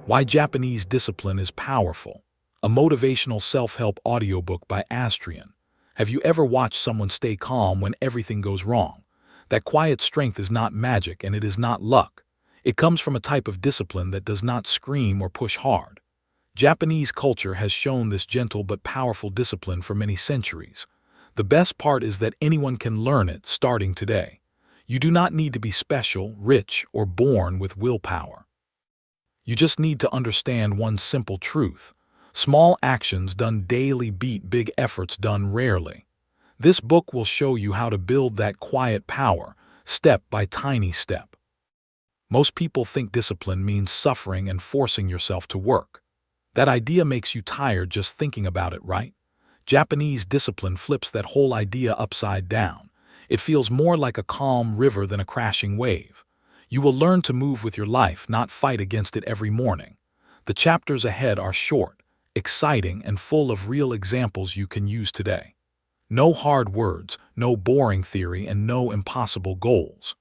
Why Japanese Discipline is Powerful. A motivational self-help audiobook by Astrian. Have you ever watched someone stay calm when everything goes wrong? That quiet strength is not magic and it is not luck. It comes from a type of discipline that does not scream or push hard. Japanese culture has shown this gentle but powerful discipline for many centuries. The best part is that anyone can learn it starting today. You do not need to be special, rich, or born with willpower. You just need to understand one simple truth. Small actions done daily beat big efforts done rarely. This book will show you how to build that quiet power, step by tiny step. Most people think discipline means suffering and forcing yourself to work. That idea makes you tired just thinking about it, right? Japanese discipline flips that whole idea upside down. It feels more like a calm river than a crashing wave. You will learn to move with your life, not fight against it every morning. The chapters ahead are short, exciting, and full of real examples you can use today. No hard words, no boring theory, and no impossible goals.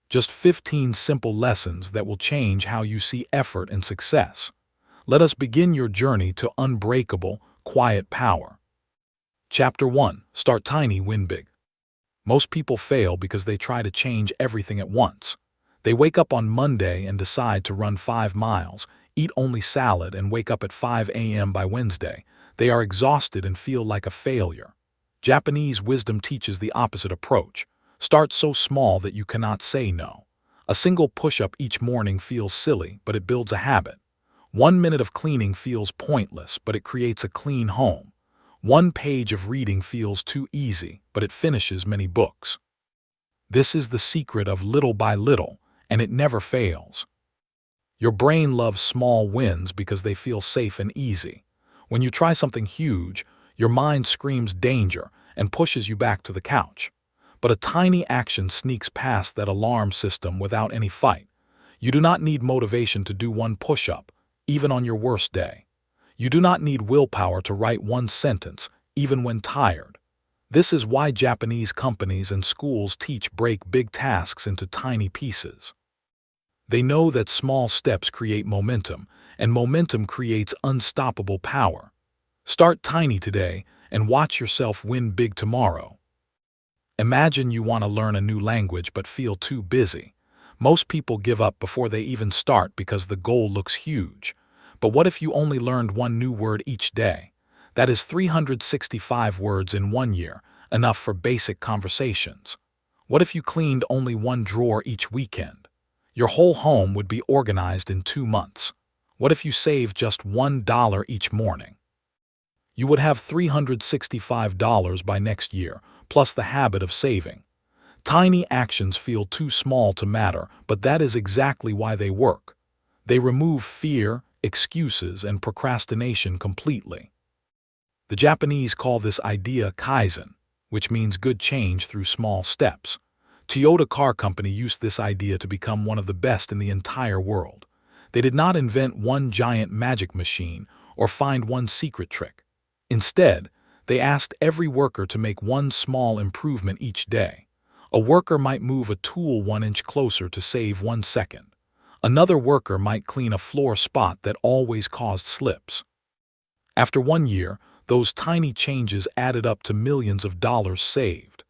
Just 15 simple lessons that will change how you see effort and success. Let us begin your journey to unbreakable, quiet power. Chapter 1. Start tiny, win big. Most people fail because they try to change everything at once. They wake up on Monday and decide to run 5 miles, eat only salad, and wake up at 5 a.m. by Wednesday. They are exhausted and feel like a failure. Japanese wisdom teaches the opposite approach. Start so small that you cannot say no. A single push-up each morning feels silly, but it builds a habit. 1 minute of cleaning feels pointless, but it creates a clean home. 1 page of reading feels too easy, but it finishes many books. This is the secret of little by little, and it never fails. Your brain loves small wins because they feel safe and easy. When you try something huge, your mind screams danger and pushes you back to the couch. But a tiny action sneaks past that alarm system without any fight. You do not need motivation to do 1 push-up, even on your worst day. You do not need willpower to write 1 sentence, even when tired. This is why Japanese companies and schools teach break big tasks into tiny pieces. They know that small steps create momentum, and momentum creates unstoppable power. Start tiny today and watch yourself win big tomorrow. Imagine you want to learn a new language but feel too busy. Most people give up before they even start because the goal looks huge. But what if you only learned 1 new word each day? That is 365 words in 1 year, enough for basic conversations. What if you cleaned only 1 drawer each weekend? Your whole home would be organized in 2 months. What if you saved just $1 each morning? You would have $365 by next year, plus the habit of saving. Tiny actions feel too small to matter, but that is exactly why they work. They remove fear, excuses, and procrastination completely. The Japanese call this idea Kaizen, which means good change through small steps. Toyota Car Company used this idea to become one of the best in the entire world. They did not invent 1 giant magic machine or find 1 secret trick. Instead, they asked every worker to make 1 small improvement each day. A worker might move a tool 1 inch closer to save 1 second. Another worker might clean a floor spot that always caused slips. After 1 year, those tiny changes added up to millions of dollars saved.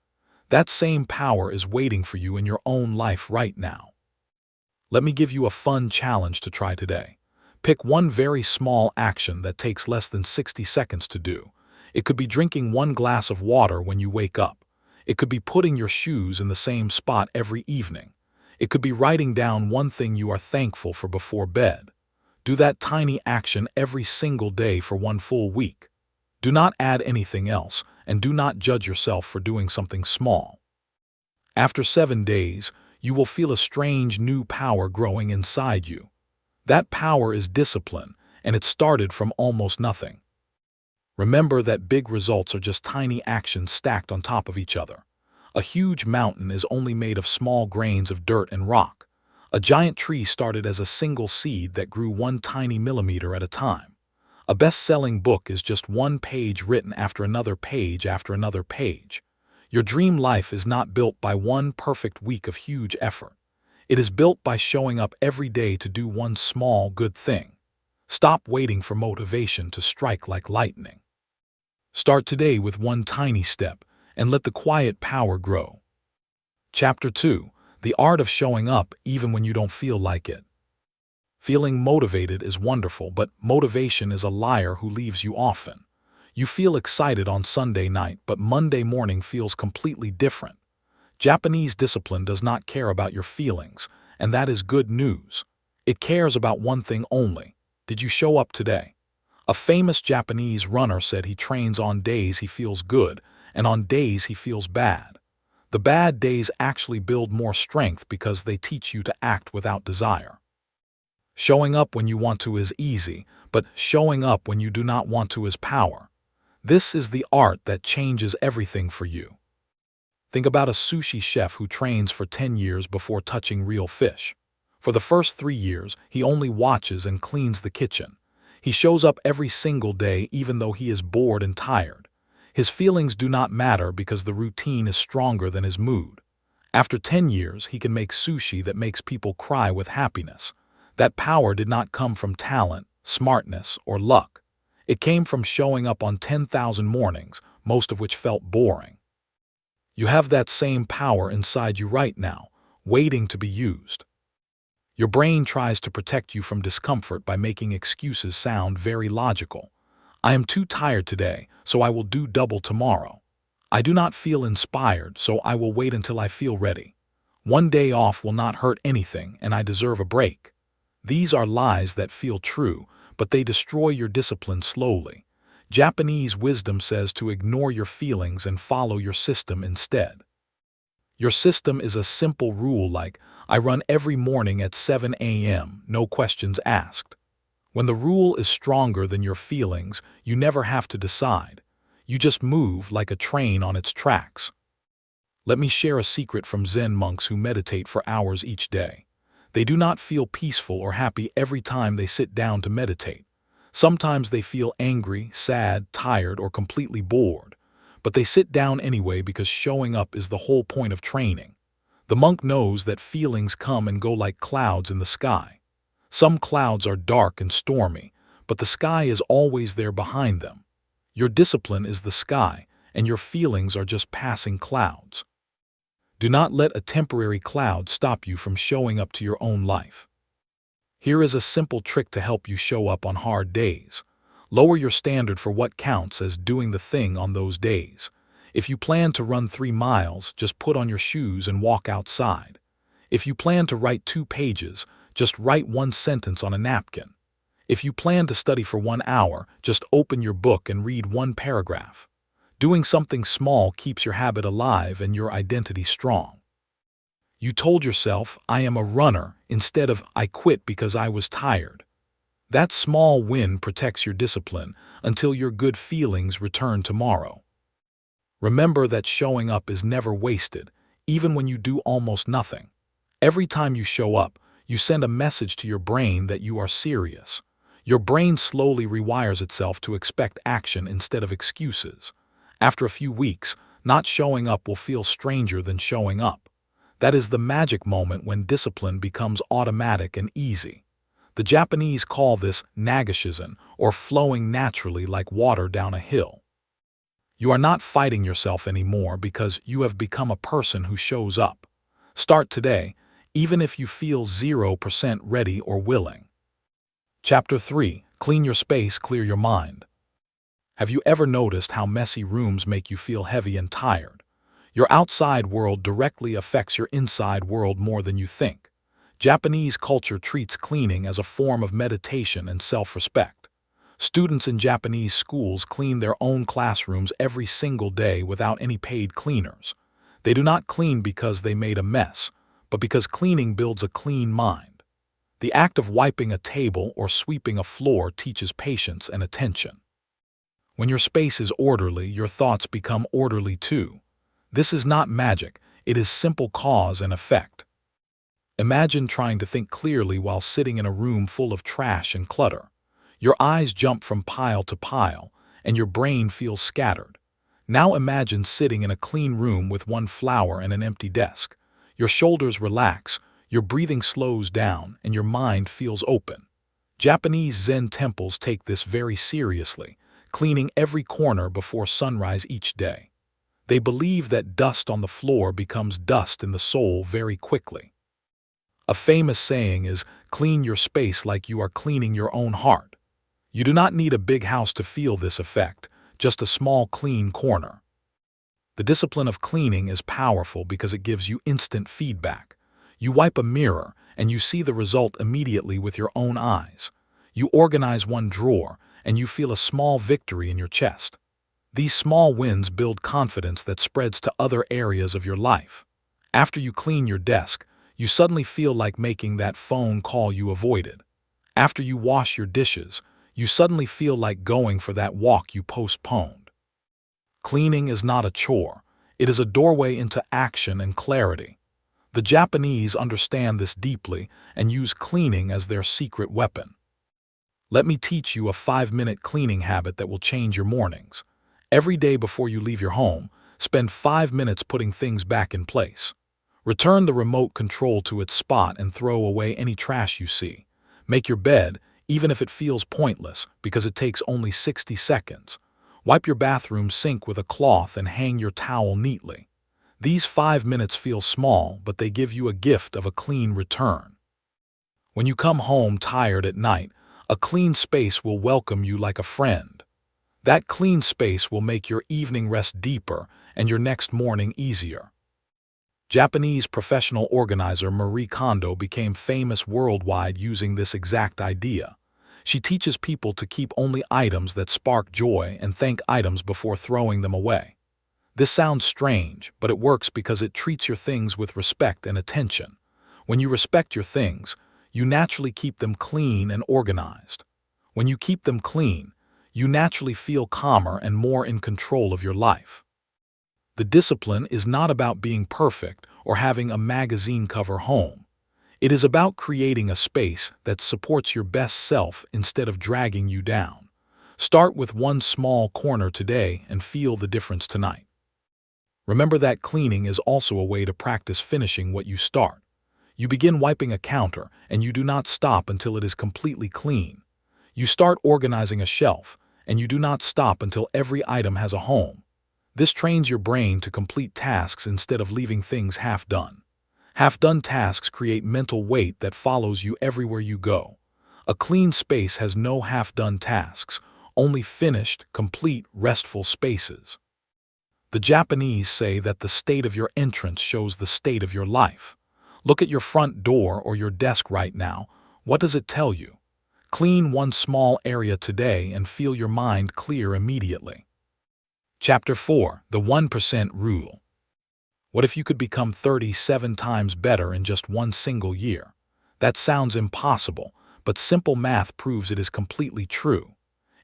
That same power is waiting for you in your own life right now. Let me give you a fun challenge to try today. Pick 1 very small action that takes less than 60 seconds to do. It could be drinking 1 glass of water when you wake up. It could be putting your shoes in the same spot every evening. It could be writing down 1 thing you are thankful for before bed. Do that tiny action every single day for 1 full week. Do not add anything else, and do not judge yourself for doing something small. After 7 days, you will feel a strange new power growing inside you. That power is discipline, and it started from almost nothing. Remember that big results are just tiny actions stacked on top of each other. A huge mountain is only made of small grains of dirt and rock. A giant tree started as a single seed that grew 1 tiny millimeter at a time. A best-selling book is just 1 page written after another page after another page. Your dream life is not built by 1 perfect week of huge effort. It is built by showing up every day to do one small good thing. Stop waiting for motivation to strike like lightning. Start today with one tiny step and let the quiet power grow. Chapter 2. The Art of Showing Up Even When You Don't Feel Like It. Feeling motivated is wonderful, but motivation is a liar who leaves you often. You feel excited on Sunday night, but Monday morning feels completely different. Japanese discipline does not care about your feelings, and that is good news. It cares about one thing only. Did you show up today? A famous Japanese runner said he trains on days he feels good and on days he feels bad. The bad days actually build more strength because they teach you to act without desire. Showing up when you want to is easy, but showing up when you do not want to is power. This is the art that changes everything for you. Think about a sushi chef who trains for 10 years before touching real fish. For the first 3 years, he only watches and cleans the kitchen. He shows up every single day even though he is bored and tired. His feelings do not matter because the routine is stronger than his mood. After 10 years, he can make sushi that makes people cry with happiness. That power did not come from talent, smartness, or luck. It came from showing up on 10,000 mornings, most of which felt boring. You have that same power inside you right now, waiting to be used. Your brain tries to protect you from discomfort by making excuses sound very logical. I am too tired today, so I will do double tomorrow. I do not feel inspired, so I will wait until I feel ready. One day off will not hurt anything, and I deserve a break. These are lies that feel true, but they destroy your discipline slowly. Japanese wisdom says to ignore your feelings and follow your system instead. Your system is a simple rule like, I run every morning at 7 a.m., no questions asked. When the rule is stronger than your feelings, you never have to decide. You just move like a train on its tracks. Let me share a secret from Zen monks who meditate for hours each day. They do not feel peaceful or happy every time they sit down to meditate. Sometimes they feel angry, sad, tired, or completely bored. But they sit down anyway because showing up is the whole point of training. The monk knows that feelings come and go like clouds in the sky. Some clouds are dark and stormy, but the sky is always there behind them. Your discipline is the sky, and your feelings are just passing clouds. Do not let a temporary cloud stop you from showing up to your own life. Here is a simple trick to help you show up on hard days. Lower your standard for what counts as doing the thing on those days. If you plan to run 3 miles, just put on your shoes and walk outside. If you plan to write 2 pages, just write 1 sentence on a napkin. If you plan to study for 1 hour, just open your book and read 1 paragraph. Doing something small keeps your habit alive and your identity strong. You told yourself, I am a runner, instead of I quit because I was tired. That small win protects your discipline until your good feelings return tomorrow. Remember that showing up is never wasted, even when you do almost nothing. Every time you show up, you send a message to your brain that you are serious. Your brain slowly rewires itself to expect action instead of excuses. After a few weeks, not showing up will feel stranger than showing up. That is the magic moment when discipline becomes automatic and easy. The Japanese call this nagashizen, or flowing naturally like water down a hill. You are not fighting yourself anymore because you have become a person who shows up. Start today, even if you feel 0% ready or willing. Chapter 3. Clean your space, clear your mind. Have you ever noticed how messy rooms make you feel heavy and tired? Your outside world directly affects your inside world more than you think. Japanese culture treats cleaning as a form of meditation and self-respect. Students in Japanese schools clean their own classrooms every single day without any paid cleaners. They do not clean because they made a mess, but because cleaning builds a clean mind. The act of wiping a table or sweeping a floor teaches patience and attention. When your space is orderly, your thoughts become orderly too. This is not magic, it is simple cause and effect. Imagine trying to think clearly while sitting in a room full of trash and clutter. Your eyes jump from pile to pile, and your brain feels scattered. Now imagine sitting in a clean room with 1 flower and an empty desk. Your shoulders relax, Your breathing slows down and your mind feels open. Japanese Zen temples take this very seriously, cleaning every corner before sunrise each day. They believe that dust on the floor becomes dust in the soul very quickly. A famous saying is, "Clean your space like you are cleaning your own heart." You do not need a big house to feel this effect, just a small clean corner. The discipline of cleaning is powerful because it gives you instant feedback. You wipe a mirror and you see the result immediately with your own eyes. You organize one drawer and you feel a small victory in your chest. These small wins build confidence that spreads to other areas of your life. After you clean your desk, you suddenly feel like making that phone call you avoided. After you wash your dishes, you suddenly feel like going for that walk you postponed. Cleaning is not a chore. It is a doorway into action and clarity. The Japanese understand this deeply and use cleaning as their secret weapon. Let me teach you a 5-minute cleaning habit that will change your mornings. Every day before you leave your home, spend 5 minutes putting things back in place. Return the remote control to its spot and throw away any trash you see. Make your bed, even if it feels pointless, because it takes only 60 seconds. Wipe your bathroom sink with a cloth and hang your towel neatly. These 5 minutes feel small, but they give you a gift of a clean return. When you come home tired at night, a clean space will welcome you like a friend. That clean space will make your evening rest deeper and your next morning easier. Japanese professional organizer Marie Kondo became famous worldwide using this exact idea. She teaches people to keep only items that spark joy and thank items before throwing them away. This sounds strange, but it works because it treats your things with respect and attention. When you respect your things, you naturally keep them clean and organized. When you keep them clean, you naturally feel calmer and more in control of your life. The discipline is not about being perfect or having a magazine cover home. It is about creating a space that supports your best self instead of dragging you down. Start with one small corner today and feel the difference tonight. Remember that cleaning is also a way to practice finishing what you start. You begin wiping a counter and you do not stop until it is completely clean. You start organizing a shelf and you do not stop until every item has a home. This trains your brain to complete tasks instead of leaving things half done. Half-done tasks create mental weight that follows you everywhere you go. A clean space has no half-done tasks, only finished, complete, restful spaces. The Japanese say that the state of your entrance shows the state of your life. Look at your front door or your desk right now. What does it tell you? Clean one small area today and feel your mind clear immediately. Chapter 4. The 1% Rule. What if you could become 37 times better in just one single year? That sounds impossible, but simple math proves it is completely true.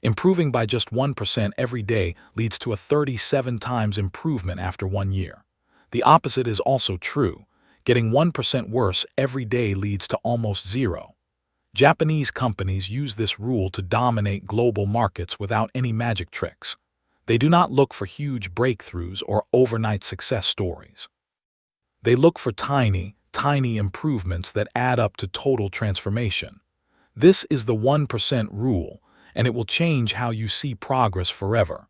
Improving by just 1% every day leads to a 37 times improvement after 1 year. The opposite is also true. Getting 1% worse every day leads to almost zero. Japanese companies use this rule to dominate global markets without any magic tricks. They do not look for huge breakthroughs or overnight success stories. They look for tiny, tiny improvements that add up to total transformation. This is the 1% rule, and it will change how you see progress forever.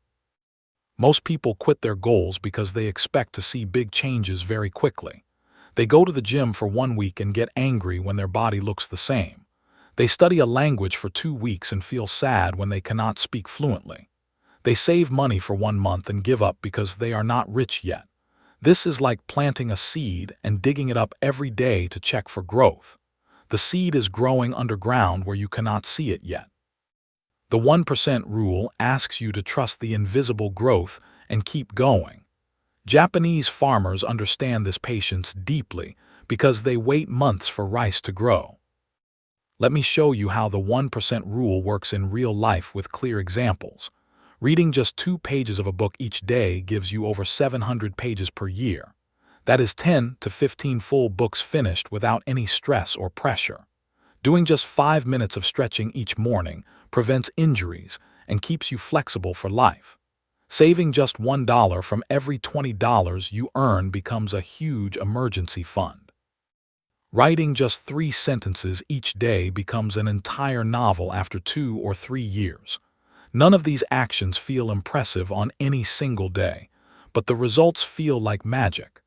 Most people quit their goals because they expect to see big changes very quickly. They go to the gym for 1 week and get angry when their body looks the same. They study a language for 2 weeks and feel sad when they cannot speak fluently. They save money for 1 month and give up because they are not rich yet. This is like planting a seed and digging it up every day to check for growth. The seed is growing underground where you cannot see it yet. The 1% rule asks you to trust the invisible growth and keep going. Japanese farmers understand this patience deeply because they wait months for rice to grow. Let me show you how the 1% rule works in real life with clear examples. Reading just 2 pages of a book each day gives you over 700 pages per year. That is 10 to 15 full books finished without any stress or pressure. Doing just 5 minutes of stretching each morning prevents injuries and keeps you flexible for life. Saving just $1 from every $20 you earn becomes a huge emergency fund. Writing just 3 sentences each day becomes an entire novel after 2 or 3 years. None of these actions feel impressive on any single day, but the results feel like magic.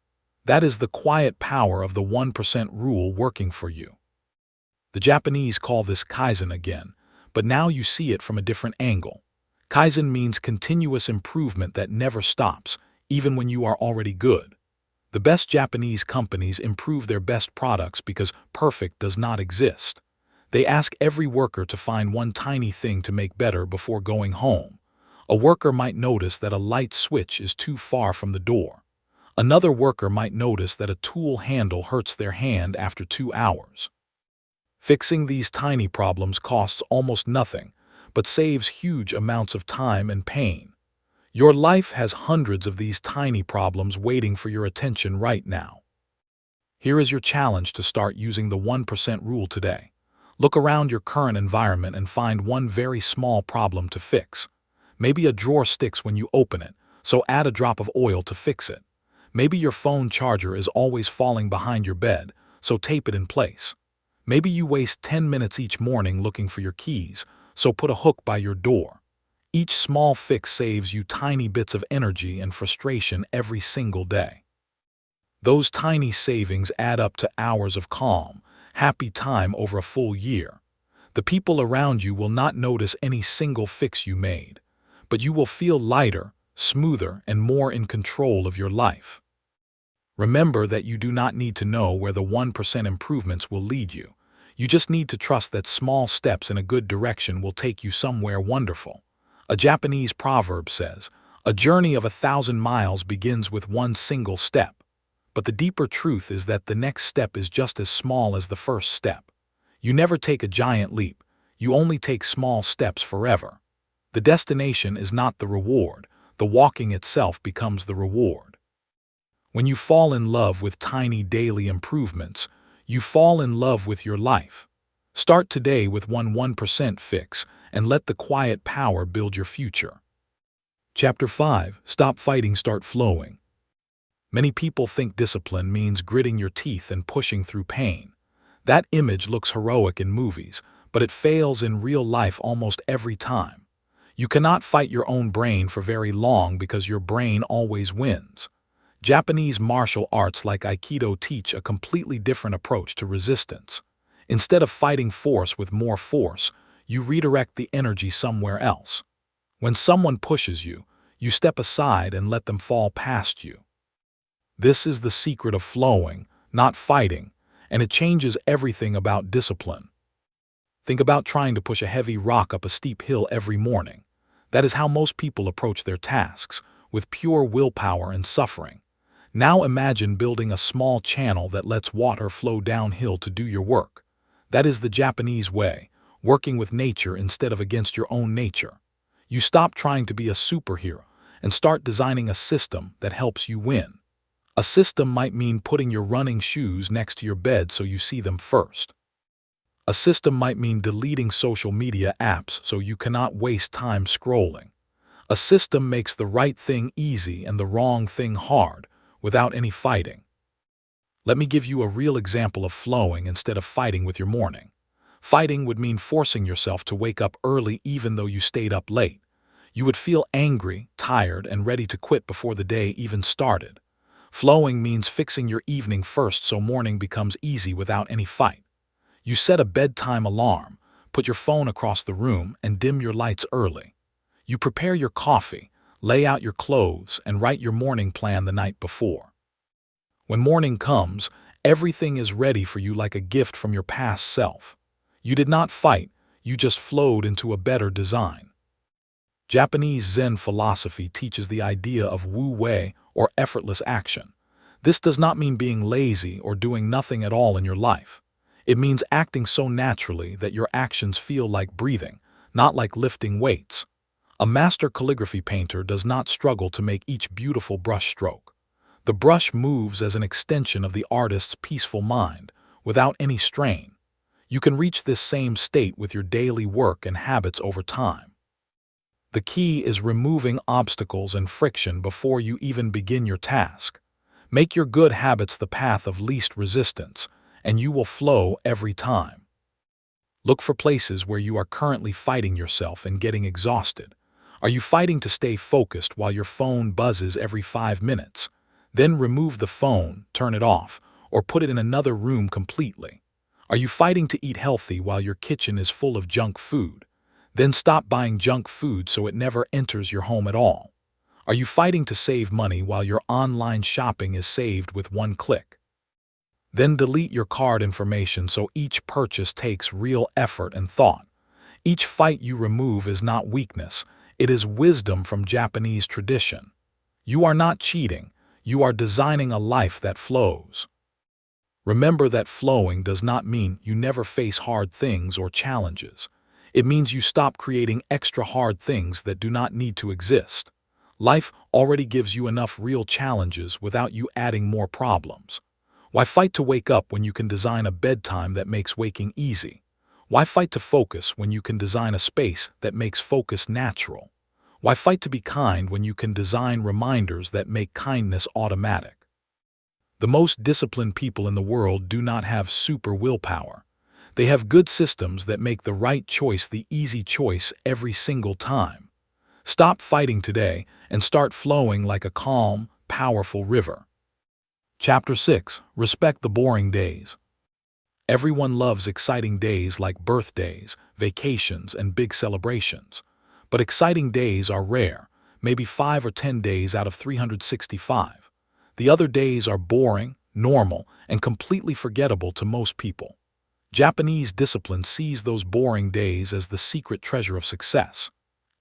That is the quiet power of the 1% rule working for you. The Japanese call this Kaizen again, but now you see it from a different angle. Kaizen means continuous improvement that never stops, even when you are already good. The best Japanese companies improve their best products because perfect does not exist. They ask every worker to find one tiny thing to make better before going home. A worker might notice that a light switch is too far from the door. Another worker might notice that a tool handle hurts their hand after 2 hours. Fixing these tiny problems costs almost nothing, but saves huge amounts of time and pain. Your life has hundreds of these tiny problems waiting for your attention right now. Here is your challenge to start using the 1% rule today. Look around your current environment and find one very small problem to fix. Maybe a drawer sticks when you open it, so add a drop of oil to fix it. Maybe your phone charger is always falling behind your bed, so tape it in place. Maybe you waste 10 minutes each morning looking for your keys, so put a hook by your door. Each small fix saves you tiny bits of energy and frustration every single day. Those tiny savings add up to hours of calm, happy time over a full year. The people around you will not notice any single fix you made, but you will feel lighter, smoother, and more in control of your life. Remember that you do not need to know where the 1% improvements will lead you. You just need to trust that small steps in a good direction will take you somewhere wonderful. A Japanese proverb says, "A journey of 1,000 miles begins with one single step." But the deeper truth is that the next step is just as small as the first step. You never take a giant leap, you only take small steps forever. The destination is not the reward, the walking itself becomes the reward. When you fall in love with tiny daily improvements, you fall in love with your life. Start today with one 1% fix and let the quiet power build your future. Chapter 5. Stop fighting, start flowing. Many people think discipline means gritting your teeth and pushing through pain. That image looks heroic in movies, but it fails in real life almost every time. You cannot fight your own brain for very long because your brain always wins. Japanese martial arts like Aikido teach a completely different approach to resistance. Instead of fighting force with more force, you redirect the energy somewhere else. When someone pushes you, you step aside and let them fall past you. This is the secret of flowing, not fighting, and it changes everything about discipline. Think about trying to push a heavy rock up a steep hill every morning. That is how most people approach their tasks, with pure willpower and suffering. Now imagine building a small channel that lets water flow downhill to do your work. That is the Japanese way, working with nature instead of against your own nature. You stop trying to be a superhero and start designing a system that helps you win. A system might mean putting your running shoes next to your bed so you see them first. A system might mean deleting social media apps so you cannot waste time scrolling. A system makes the right thing easy and the wrong thing hard, without any fighting. Let me give you a real example of flowing instead of fighting with your morning. Fighting would mean forcing yourself to wake up early even though you stayed up late. You would feel angry, tired, and ready to quit before the day even started. Flowing means fixing your evening first so morning becomes easy without any fight. You set a bedtime alarm, put your phone across the room, and dim your lights early. You prepare your coffee, lay out your clothes, and write your morning plan the night before. When morning comes, everything is ready for you like a gift from your past self. You did not fight, you just flowed into a better design. Japanese Zen philosophy teaches the idea of wu-wei, or effortless action. This does not mean being lazy or doing nothing at all in your life. It means acting so naturally that your actions feel like breathing, not like lifting weights. A master calligraphy painter does not struggle to make each beautiful brush stroke. The brush moves as an extension of the artist's peaceful mind, without any strain. You can reach this same state with your daily work and habits over time. The key is removing obstacles and friction before you even begin your task. Make your good habits the path of least resistance, and you will flow every time. Look for places where you are currently fighting yourself and getting exhausted. Are you fighting to stay focused while your phone buzzes every 5 minutes? Then remove the phone, turn it off, or put it in another room completely. Are you fighting to eat healthy while your kitchen is full of junk food? Then stop buying junk food so it never enters your home at all. Are you fighting to save money while your online shopping is saved with one click? Then delete your card information so each purchase takes real effort and thought. Each fight you remove is not weakness, it is wisdom from Japanese tradition. You are not cheating, you are designing a life that flows. Remember that flowing does not mean you never face hard things or challenges. It means you stop creating extra hard things that do not need to exist. Life already gives you enough real challenges without you adding more problems. Why fight to wake up when you can design a bedtime that makes waking easy? Why fight to focus when you can design a space that makes focus natural? Why fight to be kind when you can design reminders that make kindness automatic? The most disciplined people in the world do not have super willpower. They have good systems that make the right choice the easy choice every single time. Stop fighting today and start flowing like a calm, powerful river. Chapter 6. Respect the boring days. Everyone loves exciting days like birthdays, vacations, and big celebrations. But exciting days are rare, maybe 5 or 10 days out of 365. The other days are boring, normal, and completely forgettable to most people. Japanese discipline sees those boring days as the secret treasure of success.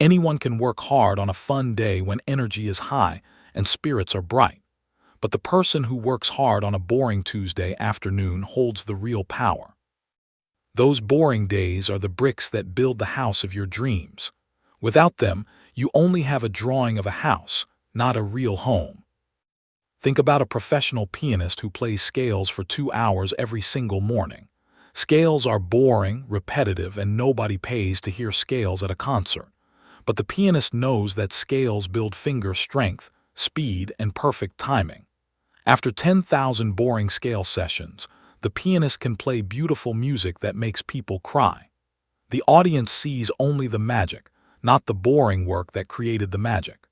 Anyone can work hard on a fun day when energy is high and spirits are bright. But the person who works hard on a boring Tuesday afternoon holds the real power. Those boring days are the bricks that build the house of your dreams. Without them, you only have a drawing of a house, not a real home. Think about a professional pianist who plays scales for 2 hours every single morning. Scales are boring, repetitive, and nobody pays to hear scales at a concert. But the pianist knows that scales build finger strength, speed, and perfect timing. After 10,000 boring scale sessions, the pianist can play beautiful music that makes people cry. The audience sees only the magic, not the boring work that created the magic.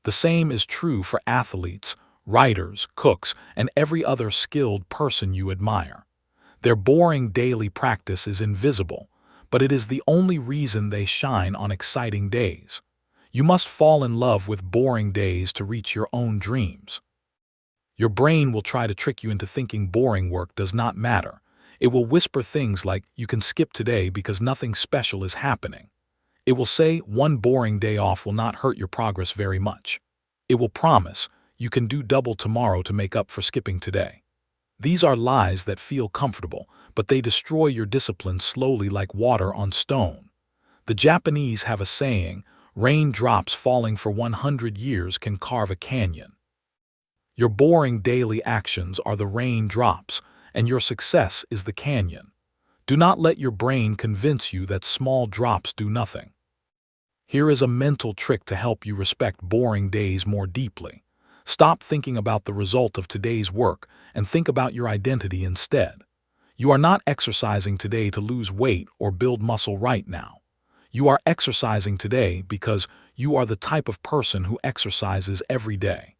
The same is true for athletes, writers, cooks, and every other skilled person you admire. Their boring daily practice is invisible, but it is the only reason they shine on exciting days. You must fall in love with boring days to reach your own dreams. Your brain will try to trick you into thinking boring work does not matter. It will whisper things like, you can skip today because nothing special is happening. It will say one boring day off will not hurt your progress very much. It will promise, you can do double tomorrow to make up for skipping today. These are lies that feel comfortable, but they destroy your discipline slowly like water on stone. The Japanese have a saying, raindrops falling for 100 years can carve a canyon. Your boring daily actions are the raindrops, and your success is the canyon. Do not let your brain convince you that small drops do nothing. Here is a mental trick to help you respect boring days more deeply. Stop thinking about the result of today's work and think about your identity instead. You are not exercising today to lose weight or build muscle right now. You are exercising today because you are the type of person who exercises every day.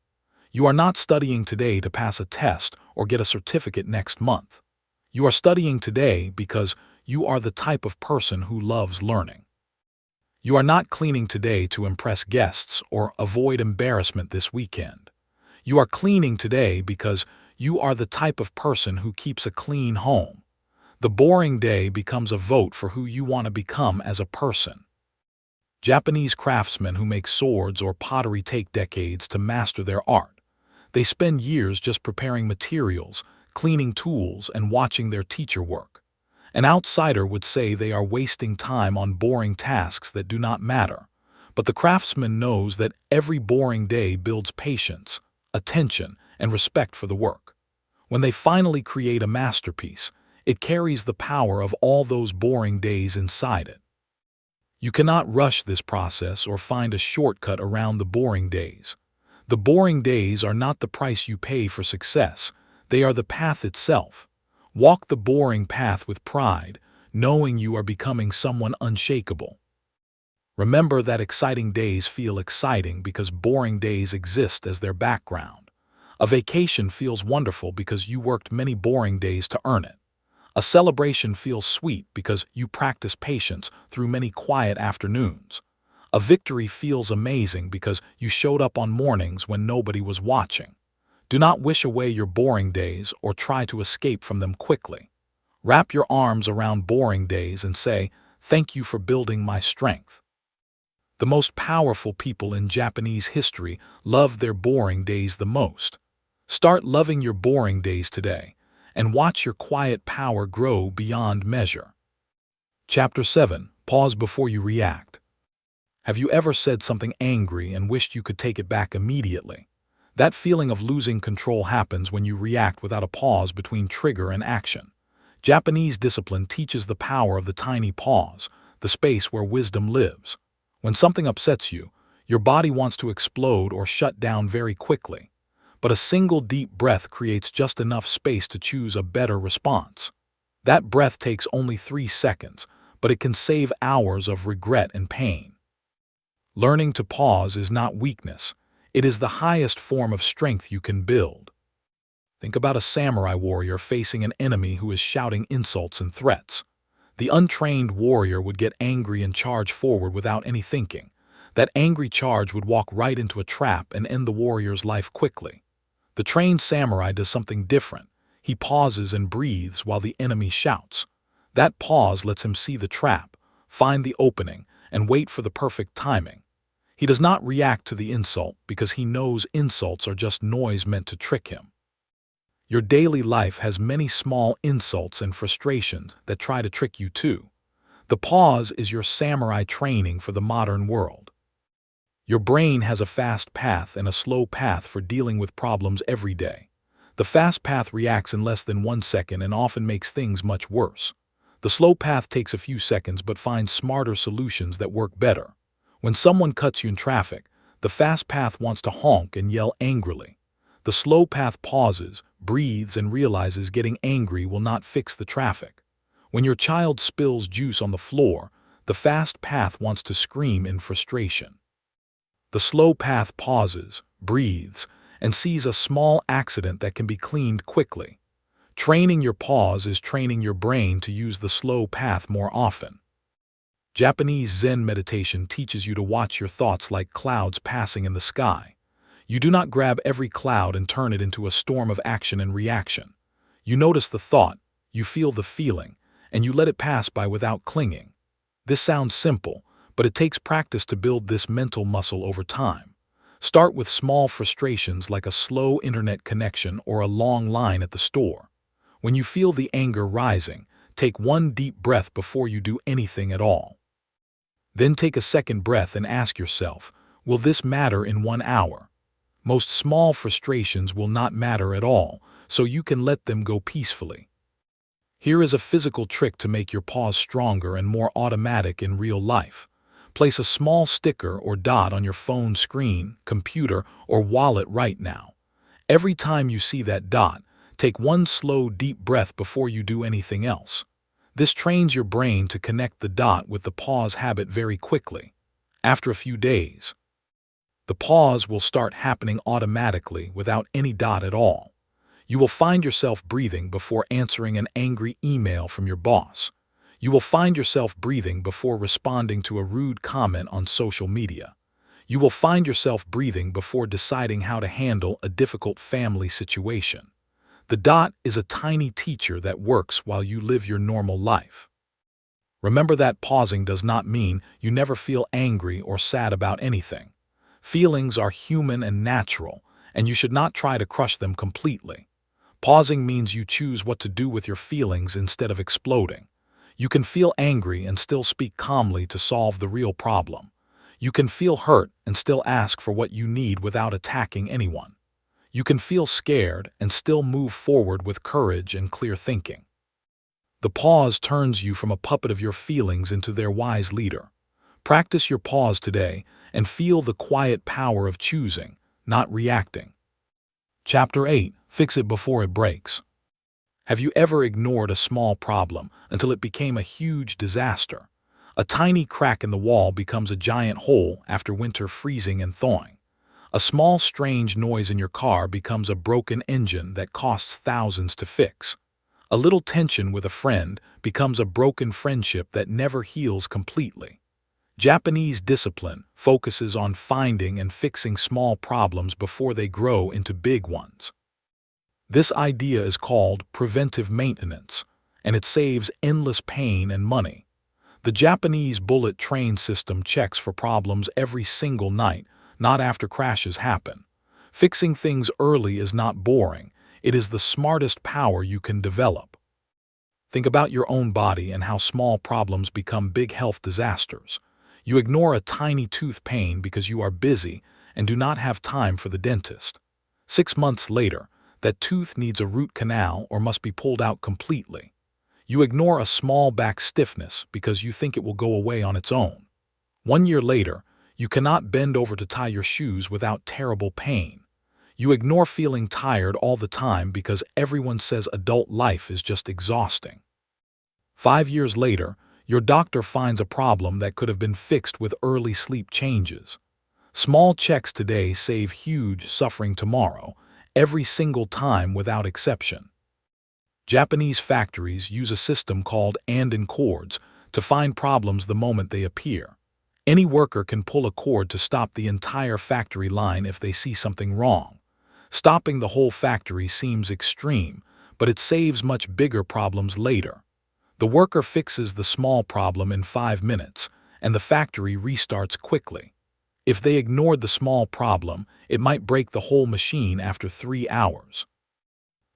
You are not studying today to pass a test or get a certificate next month. You are studying today because you are the type of person who loves learning. You are not cleaning today to impress guests or avoid embarrassment this weekend. You are cleaning today because you are the type of person who keeps a clean home. The boring day becomes a vote for who you want to become as a person. Japanese craftsmen who make swords or pottery take decades to master their art. They spend years just preparing materials, cleaning tools, and watching their teacher work. An outsider would say they are wasting time on boring tasks that do not matter, but the craftsman knows that every boring day builds patience, attention, and respect for the work. When they finally create a masterpiece, it carries the power of all those boring days inside it. You cannot rush this process or find a shortcut around the boring days. The boring days are not the price you pay for success, they are the path itself. Walk the boring path with pride, knowing you are becoming someone unshakable. Remember that exciting days feel exciting because boring days exist as their background. A vacation feels wonderful because you worked many boring days to earn it. A celebration feels sweet because you practice patience through many quiet afternoons. A victory feels amazing because you showed up on mornings when nobody was watching. Do not wish away your boring days or try to escape from them quickly. Wrap your arms around boring days and say, "Thank you for building my strength." The most powerful people in Japanese history loved their boring days the most. Start loving your boring days today and watch your quiet power grow beyond measure. Chapter 7. Pause before you react. Have you ever said something angry and wished you could take it back immediately? That feeling of losing control happens when you react without a pause between trigger and action. Japanese discipline teaches the power of the tiny pause, the space where wisdom lives. When something upsets you, your body wants to explode or shut down very quickly. But a single deep breath creates just enough space to choose a better response. That breath takes only 3 seconds, but it can save hours of regret and pain. Learning to pause is not weakness. It is the highest form of strength you can build. Think about a samurai warrior facing an enemy who is shouting insults and threats. The untrained warrior would get angry and charge forward without any thinking. That angry charge would walk right into a trap and end the warrior's life quickly. The trained samurai does something different. He pauses and breathes while the enemy shouts. That pause lets him see the trap, find the opening, and wait for the perfect timing. He does not react to the insult because he knows insults are just noise meant to trick him. Your daily life has many small insults and frustrations that try to trick you too. The pause is your samurai training for the modern world. Your brain has a fast path and a slow path for dealing with problems every day. The fast path reacts in less than 1 second and often makes things much worse. The slow path takes a few seconds but finds smarter solutions that work better. When someone cuts you in traffic, the fast path wants to honk and yell angrily. The slow path pauses, breathes, and realizes getting angry will not fix the traffic. When your child spills juice on the floor, the fast path wants to scream in frustration. The slow path pauses, breathes, and sees a small accident that can be cleaned quickly. Training your pause is training your brain to use the slow path more often. Japanese Zen meditation teaches you to watch your thoughts like clouds passing in the sky. You do not grab every cloud and turn it into a storm of action and reaction. You notice the thought, you feel the feeling, and you let it pass by without clinging. This sounds simple, but it takes practice to build this mental muscle over time. Start with small frustrations like a slow internet connection or a long line at the store. When you feel the anger rising, take one deep breath before you do anything at all. Then take a second breath and ask yourself, will this matter in 1 hour? Most small frustrations will not matter at all, so you can let them go peacefully. Here is a physical trick to make your pause stronger and more automatic in real life. Place a small sticker or dot on your phone screen, computer, or wallet right now. Every time you see that dot, take one slow, deep breath before you do anything else. This trains your brain to connect the dot with the pause habit very quickly. After a few days, the pause will start happening automatically without any dot at all. You will find yourself breathing before answering an angry email from your boss. You will find yourself breathing before responding to a rude comment on social media. You will find yourself breathing before deciding how to handle a difficult family situation. The dot is a tiny teacher that works while you live your normal life. Remember that pausing does not mean you never feel angry or sad about anything. Feelings are human and natural, and you should not try to crush them completely. Pausing means you choose what to do with your feelings instead of exploding. You can feel angry and still speak calmly to solve the real problem. You can feel hurt and still ask for what you need without attacking anyone. You can feel scared and still move forward with courage and clear thinking. The pause turns you from a puppet of your feelings into their wise leader. Practice your pause today and feel the quiet power of choosing, not reacting. Chapter 8. Fix it before it breaks. Have you ever ignored a small problem until it became a huge disaster? A tiny crack in the wall becomes a giant hole after winter freezing and thawing. A small strange noise in your car becomes a broken engine that costs thousands to fix. A little tension with a friend becomes a broken friendship that never heals completely. Japanese discipline focuses on finding and fixing small problems before they grow into big ones. This idea is called preventive maintenance, and it saves endless pain and money. The Japanese bullet train system checks for problems every single night, not after crashes happen. Fixing things early is not boring, it is the smartest power you can develop. Think about your own body and how small problems become big health disasters. You ignore a tiny tooth pain because you are busy and do not have time for the dentist. 6 months later, that tooth needs a root canal or must be pulled out completely. You ignore a small back stiffness because you think it will go away on its own. 1 year later, you cannot bend over to tie your shoes without terrible pain. You ignore feeling tired all the time because everyone says adult life is just exhausting. 5 years later, your doctor finds a problem that could have been fixed with early sleep changes. Small checks today save huge suffering tomorrow, every single time without exception. Japanese factories use a system called and cords to find problems the moment they appear. Any worker can pull a cord to stop the entire factory line if they see something wrong. Stopping the whole factory seems extreme, but it saves much bigger problems later. The worker fixes the small problem in 5 minutes, and the factory restarts quickly. If they ignored the small problem, it might break the whole machine after 3 hours.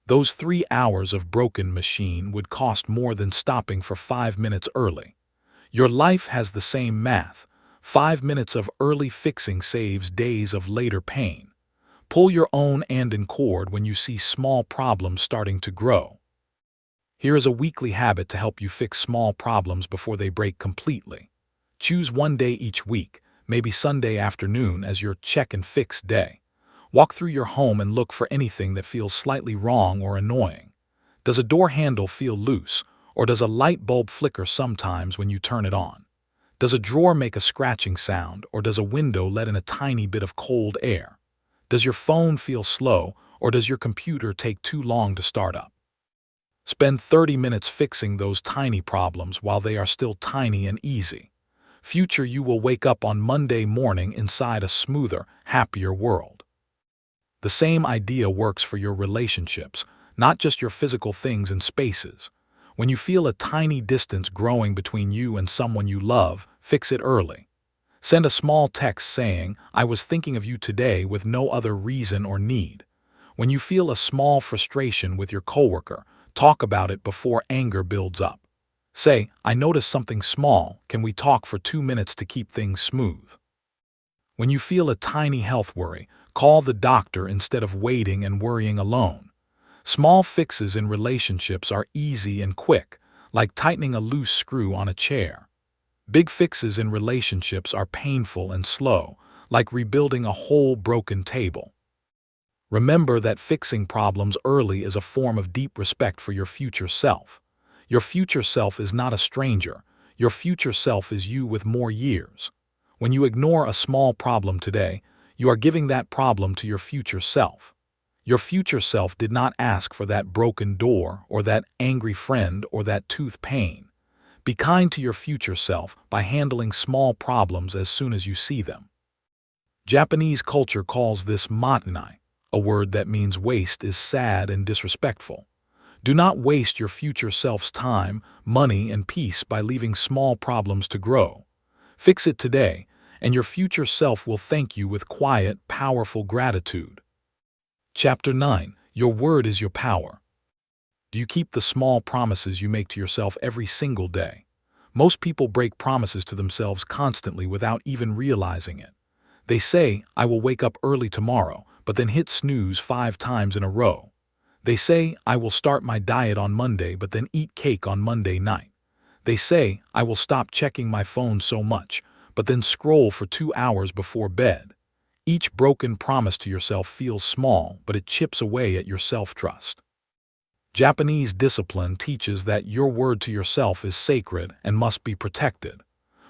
Those 3 hours of broken machine would cost more than stopping for 5 minutes early. Your life has the same math. 5 minutes of early fixing saves days of later pain. Pull your own and cord when you see small problems starting to grow. Here is a weekly habit to help you fix small problems before they break completely. Choose one day each week, maybe Sunday afternoon, as your check and fix day. Walk through your home and look for anything that feels slightly wrong or annoying. Does a door handle feel loose, or does a light bulb flicker sometimes when you turn it on? Does a drawer make a scratching sound, or does a window let in a tiny bit of cold air? Does your phone feel slow, or does your computer take too long to start up? Spend 30 minutes fixing those tiny problems while they are still tiny and easy. Future you will wake up on Monday morning inside a smoother, happier world. The same idea works for your relationships, not just your physical things and spaces. When you feel a tiny distance growing between you and someone you love, fix it early. Send a small text saying, "I was thinking of you today," with no other reason or need. When you feel a small frustration with your coworker, talk about it before anger builds up. Say, "I noticed something small. Can we talk for 2 minutes to keep things smooth?" When you feel a tiny health worry, call the doctor instead of waiting and worrying alone. Small fixes in relationships are easy and quick, like tightening a loose screw on a chair. Big fixes in relationships are painful and slow, like rebuilding a whole broken table. Remember that fixing problems early is a form of deep respect for your future self. Your future self is not a stranger. Your future self is you with more years. When you ignore a small problem today, you are giving that problem to your future self. Your future self did not ask for that broken door or that angry friend or that tooth pain. Be kind to your future self by handling small problems as soon as you see them. Japanese culture calls this motenai. A word that means waste is sad and disrespectful. Do not waste your future self's time, money, and peace by leaving small problems to grow. Fix it today, and your future self will thank you with quiet, powerful gratitude. Chapter 9. Your word is your power. Do you keep the small promises you make to yourself every single day? Most people break promises to themselves constantly without even realizing it. They say, "I will wake up early tomorrow," but then hit snooze 5 times in a row. They say, "I will start my diet on Monday," but then eat cake on Monday night. They say, "I will stop checking my phone so much," but then scroll for 2 hours before bed. Each broken promise to yourself feels small, but it chips away at your self-trust. Japanese discipline teaches that your word to yourself is sacred and must be protected.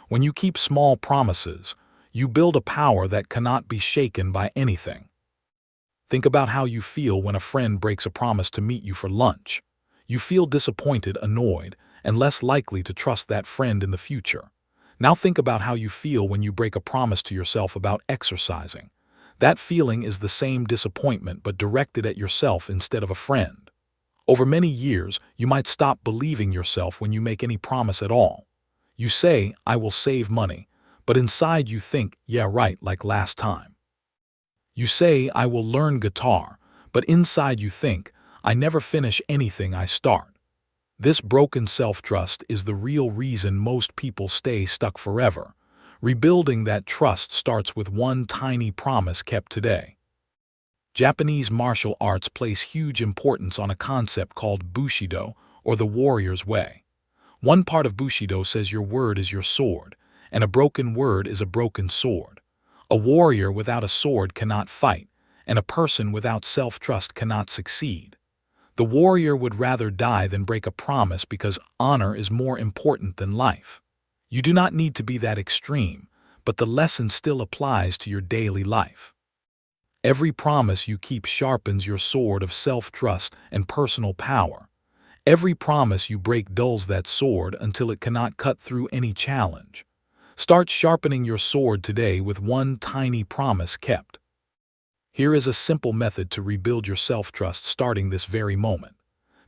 When you keep small promises, you build a power that cannot be shaken by anything. Think about how you feel when a friend breaks a promise to meet you for lunch. You feel disappointed, annoyed, and less likely to trust that friend in the future. Now think about how you feel when you break a promise to yourself about exercising. That feeling is the same disappointment but directed at yourself instead of a friend. Over many years, you might stop believing yourself when you make any promise at all. You say, "I will save money," but inside you think, "Yeah, right, like last time." You say, "I will learn guitar," but inside you think, "I never finish anything I start." This broken self-trust is the real reason most people stay stuck forever. Rebuilding that trust starts with one tiny promise kept today. Japanese martial arts place huge importance on a concept called Bushido, or the warrior's way. One part of Bushido says your word is your sword, and a broken word is a broken sword. A warrior without a sword cannot fight, and a person without self-trust cannot succeed. The warrior would rather die than break a promise because honor is more important than life. You do not need to be that extreme, but the lesson still applies to your daily life. Every promise you keep sharpens your sword of self-trust and personal power. Every promise you break dulls that sword until it cannot cut through any challenge. Start sharpening your sword today with one tiny promise kept. Here is a simple method to rebuild your self-trust starting this very moment.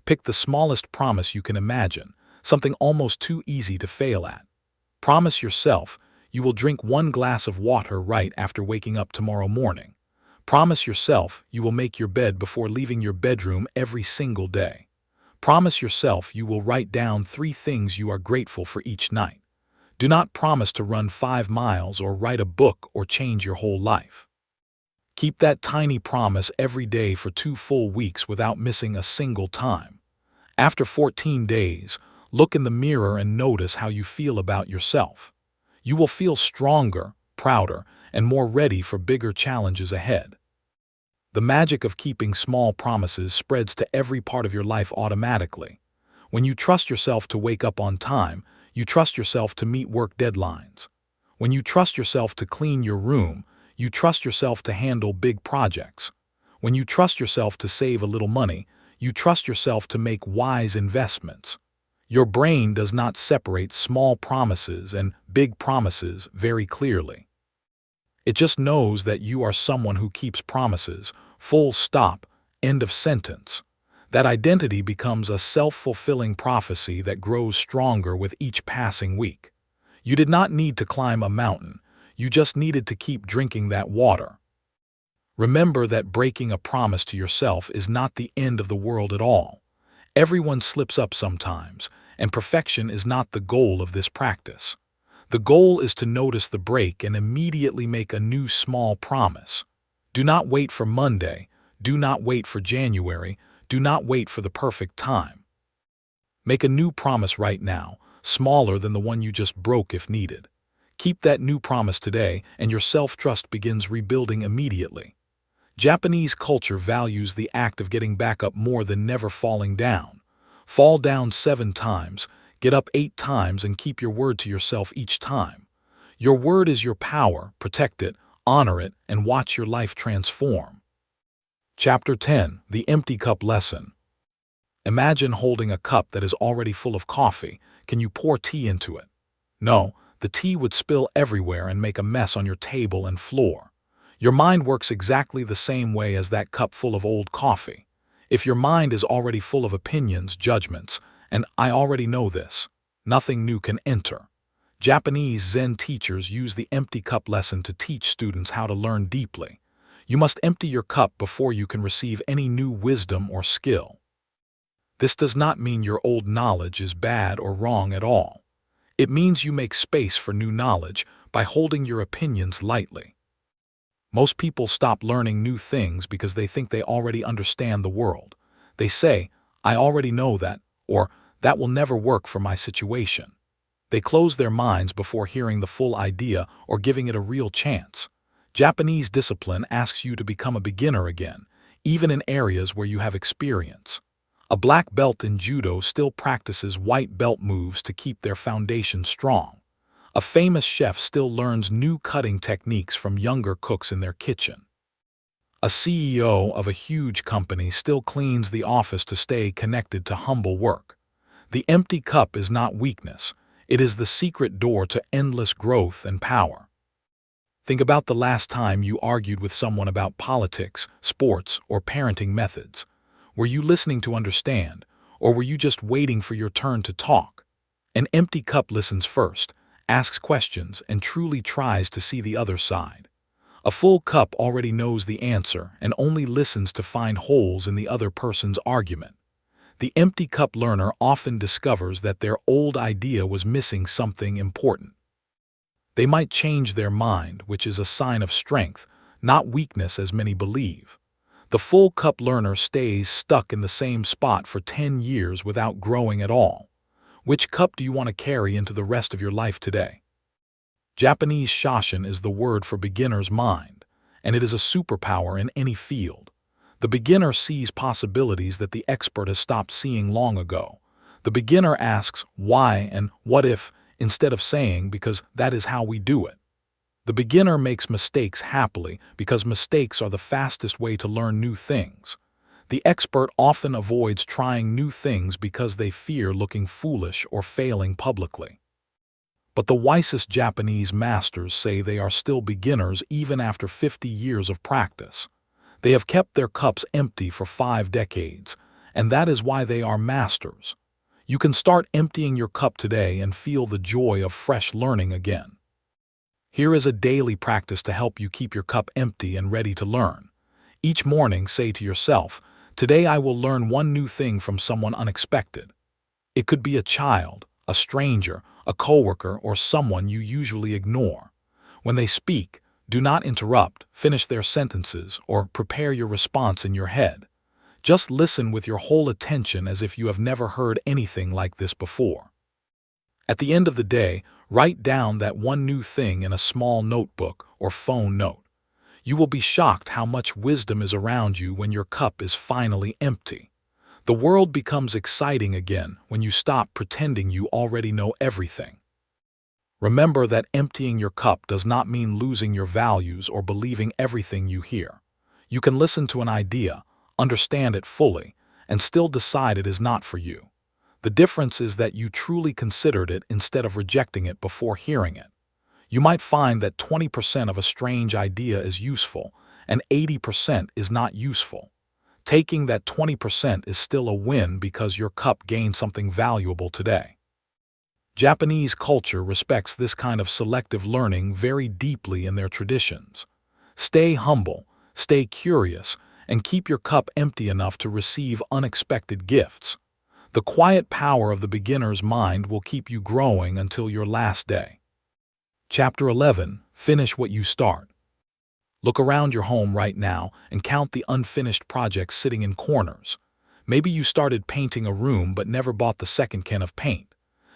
Pick the smallest promise you can imagine, something almost too easy to fail at. Promise yourself you will drink 1 glass of water right after waking up tomorrow morning. Promise yourself you will make your bed before leaving your bedroom every single day. Promise yourself you will write down 3 things you are grateful for each night. Do not promise to run 5 miles or write a book or change your whole life. Keep that tiny promise every day for 2 full weeks without missing a single time. After 14 days, look in the mirror and notice how you feel about yourself. You will feel stronger, prouder, and more ready for bigger challenges ahead. The magic of keeping small promises spreads to every part of your life automatically. When you trust yourself to wake up on time, you trust yourself to meet work deadlines. When you trust yourself to clean your room, you trust yourself to handle big projects. When you trust yourself to save a little money, you trust yourself to make wise investments. Your brain does not separate small promises and big promises very clearly. It just knows that you are someone who keeps promises, full stop, end of sentence. That identity becomes a self-fulfilling prophecy that grows stronger with each passing week. You did not need to climb a mountain, you just needed to keep drinking that water. Remember that breaking a promise to yourself is not the end of the world at all. Everyone slips up sometimes, and perfection is not the goal of this practice. The goal is to notice the break and immediately make a new small promise. Do not wait for Monday, do not wait for January, do not wait for the perfect time. Make a new promise right now, smaller than the one you just broke if needed. Keep that new promise today and your self-trust begins rebuilding immediately. Japanese culture values the act of getting back up more than never falling down. Fall down 7 times, get up 8 times and keep your word to yourself each time. Your word is your power, protect it, honor it, and watch your life transform. Chapter 10, The Empty Cup Lesson. Imagine holding a cup that is already full of coffee. Can you pour tea into it? No, the tea would spill everywhere and make a mess on your table and floor. Your mind works exactly the same way as that cup full of old coffee. If your mind is already full of opinions, judgments, and "I already know this," nothing new can enter. Japanese Zen teachers use the empty cup lesson to teach students how to learn deeply. You must empty your cup before you can receive any new wisdom or skill. This does not mean your old knowledge is bad or wrong at all. It means you make space for new knowledge by holding your opinions lightly. Most people stop learning new things because they think they already understand the world. They say, "I already know that," or "that will never work for my situation." They close their minds before hearing the full idea or giving it a real chance. Japanese discipline asks you to become a beginner again, even in areas where you have experience. A black belt in judo still practices white belt moves to keep their foundation strong. A famous chef still learns new cutting techniques from younger cooks in their kitchen. A CEO of a huge company still cleans the office to stay connected to humble work. The empty cup is not weakness. It is the secret door to endless growth and power. Think about the last time you argued with someone about politics, sports, or parenting methods. Were you listening to understand, or were you just waiting for your turn to talk? An empty cup listens first, asks questions, and truly tries to see the other side. A full cup already knows the answer and only listens to find holes in the other person's argument. The empty cup learner often discovers that their old idea was missing something important. They might change their mind, which is a sign of strength, not weakness as many believe. The full cup learner stays stuck in the same spot for 10 years without growing at all. Which cup do you want to carry into the rest of your life today? Japanese shoshin is the word for beginner's mind, and it is a superpower in any field. The beginner sees possibilities that the expert has stopped seeing long ago. The beginner asks why and what if instead of saying because that is how we do it. The beginner makes mistakes happily because mistakes are the fastest way to learn new things. The expert often avoids trying new things because they fear looking foolish or failing publicly. But the wisest Japanese masters say they are still beginners even after 50 years of practice. They have kept their cups empty for 5 decades, and that is why they are masters. You can start emptying your cup today and feel the joy of fresh learning again. Here is a daily practice to help you keep your cup empty and ready to learn. Each morning, say to yourself, "Today I will learn one new thing from someone unexpected." It could be a child, a stranger, a coworker, or someone you usually ignore. When they speak, do not interrupt, finish their sentences, or prepare your response in your head. Just listen with your whole attention as if you have never heard anything like this before. At the end of the day, write down that one new thing in a small notebook or phone note. You will be shocked how much wisdom is around you when your cup is finally empty. The world becomes exciting again when you stop pretending you already know everything. Remember that emptying your cup does not mean losing your values or believing everything you hear. You can listen to an idea, understand it fully, and still decide it is not for you. The difference is that you truly considered it instead of rejecting it before hearing it. You might find that 20% of a strange idea is useful and 80% is not useful. Taking that 20% is still a win because your cup gained something valuable today. Japanese culture respects this kind of selective learning very deeply in their traditions. Stay humble, stay curious, and keep your cup empty enough to receive unexpected gifts. The quiet power of the beginner's mind will keep you growing until your last day. Chapter 11. Finish what you start. Look around your home right now and count the unfinished projects sitting in corners. Maybe you started painting a room but never bought the second can of paint.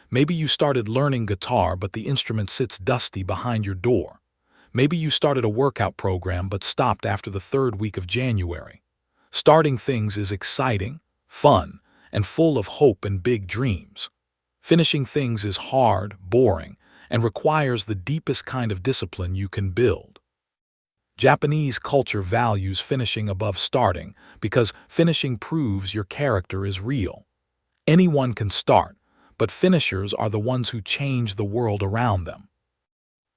Maybe you started learning guitar but the instrument sits dusty behind your door. Maybe you started a workout program but stopped after the 3rd week of January. Starting things is exciting, fun, and full of hope and big dreams. Finishing things is hard, boring, and requires the deepest kind of discipline you can build. Japanese culture values finishing above starting because finishing proves your character is real. Anyone can start, but finishers are the ones who change the world around them.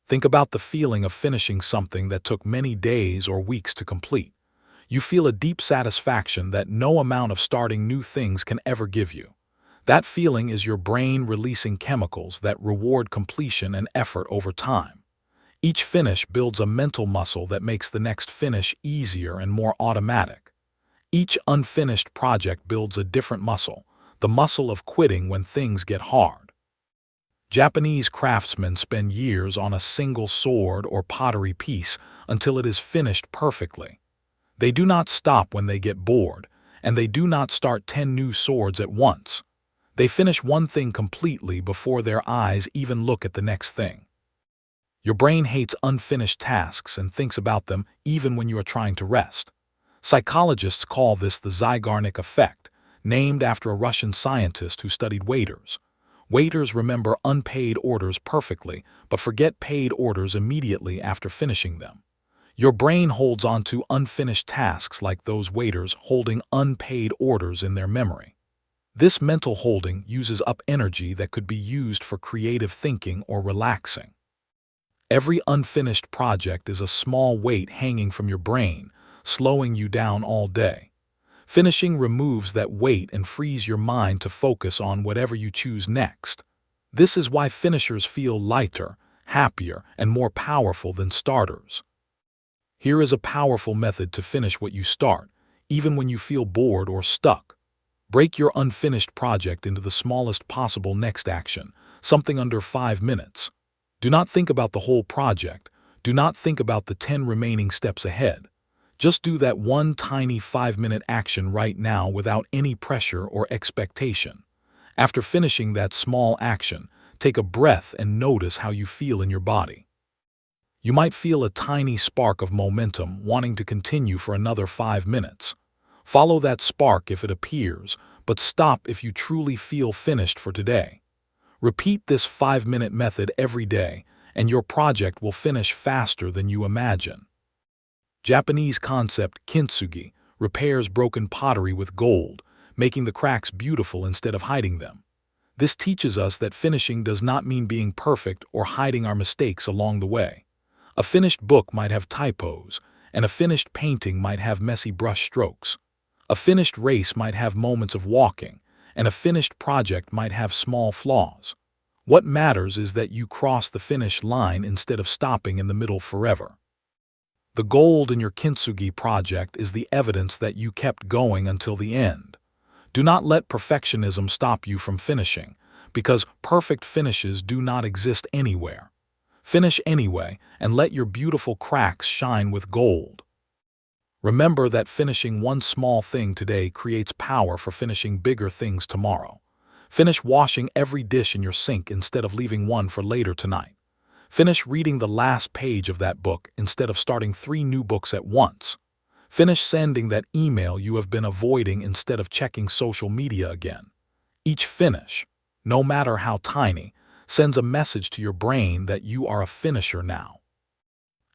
Think about the feeling of finishing something that took many days or weeks to complete. You feel a deep satisfaction that no amount of starting new things can ever give you. That feeling is your brain releasing chemicals that reward completion and effort over time. Each finish builds a mental muscle that makes the next finish easier and more automatic. Each unfinished project builds a different muscle, the muscle of quitting when things get hard. Japanese craftsmen spend years on a single sword or pottery piece until it is finished perfectly. They do not stop when they get bored, and they do not start 10 new swords at once. They finish one thing completely before their eyes even look at the next thing. Your brain hates unfinished tasks and thinks about them even when you are trying to rest. Psychologists call this the Zeigarnik effect. named after a Russian scientist who studied waiters. Waiters remember unpaid orders perfectly, but forget paid orders immediately after finishing them. Your brain holds on to unfinished tasks like those waiters holding unpaid orders in their memory. This mental holding uses up energy that could be used for creative thinking or relaxing. Every unfinished project is a small weight hanging from your brain, slowing you down all day. Finishing removes that weight and frees your mind to focus on whatever you choose next. This is why finishers feel lighter, happier, and more powerful than starters. Here is a powerful method to finish what you start, even when you feel bored or stuck. Break your unfinished project into the smallest possible next action, something under 5 minutes. Do not think about the whole project. Do not think about the 10 remaining steps ahead. Just do that one tiny 5-minute action right now without any pressure or expectation. After finishing that small action, take a breath and notice how you feel in your body. You might feel a tiny spark of momentum wanting to continue for another 5 minutes. Follow that spark if it appears, but stop if you truly feel finished for today. Repeat this 5-minute method every day, and your project will finish faster than you imagine. Japanese concept kintsugi repairs broken pottery with gold, making the cracks beautiful instead of hiding them. This teaches us that finishing does not mean being perfect or hiding our mistakes along the way. A finished book might have typos, and a finished painting might have messy brush strokes. A finished race might have moments of walking, and a finished project might have small flaws. What matters is that you cross the finish line instead of stopping in the middle forever. The gold in your kintsugi project is the evidence that you kept going until the end. Do not let perfectionism stop you from finishing, because perfect finishes do not exist anywhere. Finish anyway, and let your beautiful cracks shine with gold. Remember that finishing one small thing today creates power for finishing bigger things tomorrow. Finish washing every dish in your sink instead of leaving one for later tonight. Finish reading the last page of that book instead of starting 3 new books at once. Finish sending that email you have been avoiding instead of checking social media again. Each finish, no matter how tiny, sends a message to your brain that you are a finisher now.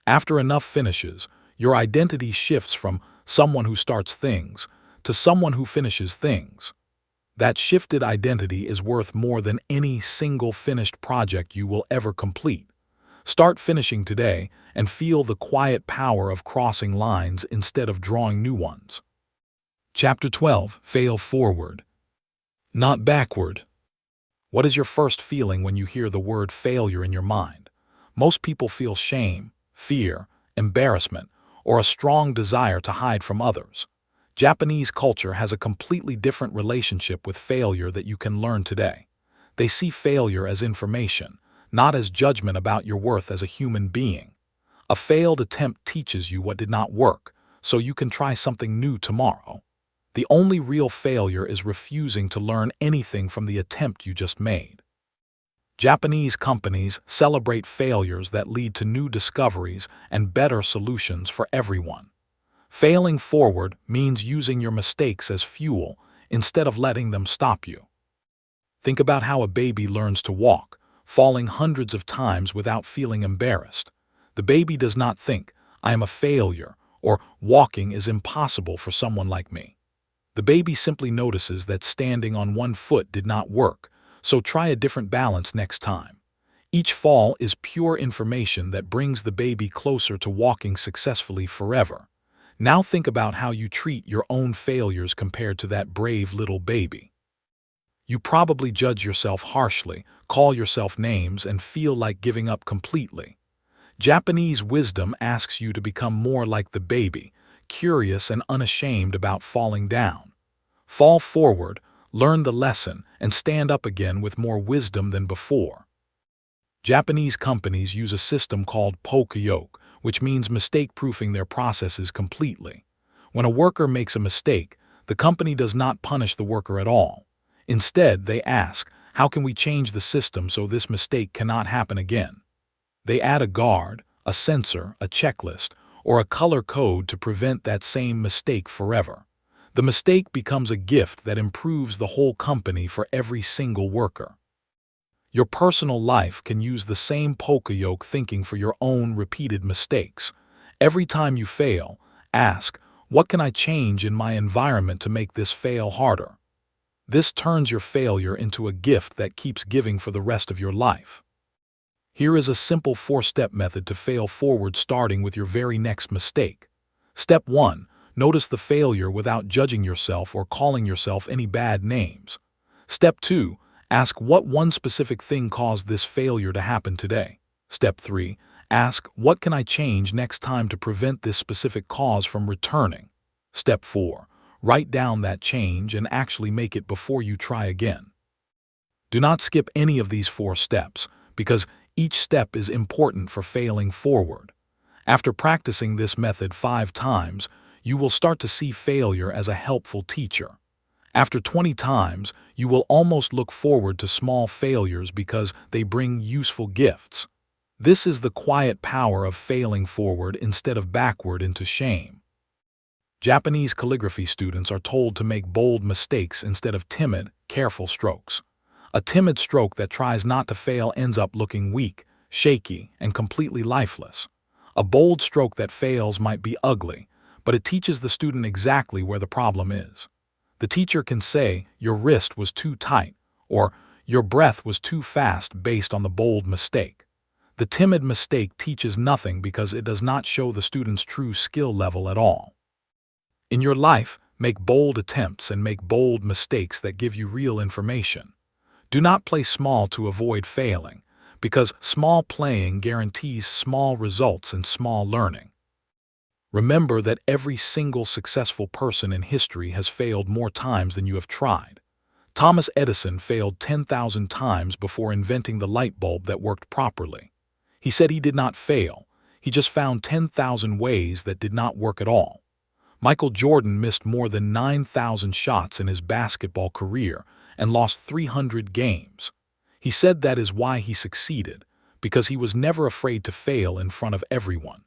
After enough finishes, your identity shifts from someone who starts things to someone who finishes things. That shifted identity is worth more than any single finished project you will ever complete. Start finishing today and feel the quiet power of crossing lines instead of drawing new ones. Chapter 12. Fail forward, not backward. What is your first feeling when you hear the word failure in your mind? Most people feel shame, fear, embarrassment, or a strong desire to hide from others. Japanese culture has a completely different relationship with failure that you can learn today. They see failure as information, not as judgment about your worth as a human being. A failed attempt teaches you what did not work, so you can try something new tomorrow. The only real failure is refusing to learn anything from the attempt you just made. Japanese companies celebrate failures that lead to new discoveries and better solutions for everyone. Failing forward means using your mistakes as fuel instead of letting them stop you. Think about how a baby learns to walk, falling hundreds of times without feeling embarrassed. The baby does not think, "I am a failure," or "walking is impossible for someone like me." The baby simply notices that standing on one foot did not work, so try a different balance next time. Each fall is pure information that brings the baby closer to walking successfully forever. Now think about how you treat your own failures compared to that brave little baby. You probably judge yourself harshly, call yourself names, and feel like giving up completely. Japanese wisdom asks you to become more like the baby, curious and unashamed about falling down. Fall forward, learn the lesson, and stand up again with more wisdom than before. Japanese companies use a system called poka-yoke, which means mistake-proofing their processes completely. When a worker makes a mistake, the company does not punish the worker at all. Instead, they ask, "How can we change the system so this mistake cannot happen again?" They add a guard, a sensor, a checklist, or a color code to prevent that same mistake forever. The mistake becomes a gift that improves the whole company for every single worker. Your personal life can use the same poka-yoke thinking for your own repeated mistakes. Every time you fail, ask, what can I change in my environment to make this fail harder? This turns your failure into a gift that keeps giving for the rest of your life. Here is a simple 4-step method to fail forward, starting with your very next mistake. Step 1. Notice the failure without judging yourself or calling yourself any bad names. Step 2. Ask what one specific thing caused this failure to happen today. Step 3. Ask, what can I change next time to prevent this specific cause from returning? Step 4. Write down that change and actually make it before you try again. Do not skip any of these 4 steps, because each step is important for failing forward. After practicing this method 5 times, you will start to see failure as a helpful teacher. After 20 times, you will almost look forward to small failures because they bring useful gifts. This is the quiet power of failing forward instead of backward into shame. Japanese calligraphy students are told to make bold mistakes instead of timid, careful strokes. A timid stroke that tries not to fail ends up looking weak, shaky, and completely lifeless. A bold stroke that fails might be ugly, but it teaches the student exactly where the problem is. The teacher can say, your wrist was too tight, or your breath was too fast based on the bold mistake. The timid mistake teaches nothing because it does not show the student's true skill level at all. In your life, make bold attempts and make bold mistakes that give you real information. Do not play small to avoid failing, because small playing guarantees small results and small learning. Remember that every single successful person in history has failed more times than you have tried. Thomas Edison failed 10,000 times before inventing the light bulb that worked properly. He said he did not fail, he just found 10,000 ways that did not work at all. Michael Jordan missed more than 9,000 shots in his basketball career and lost 300 games. He said that is why he succeeded, because he was never afraid to fail in front of everyone.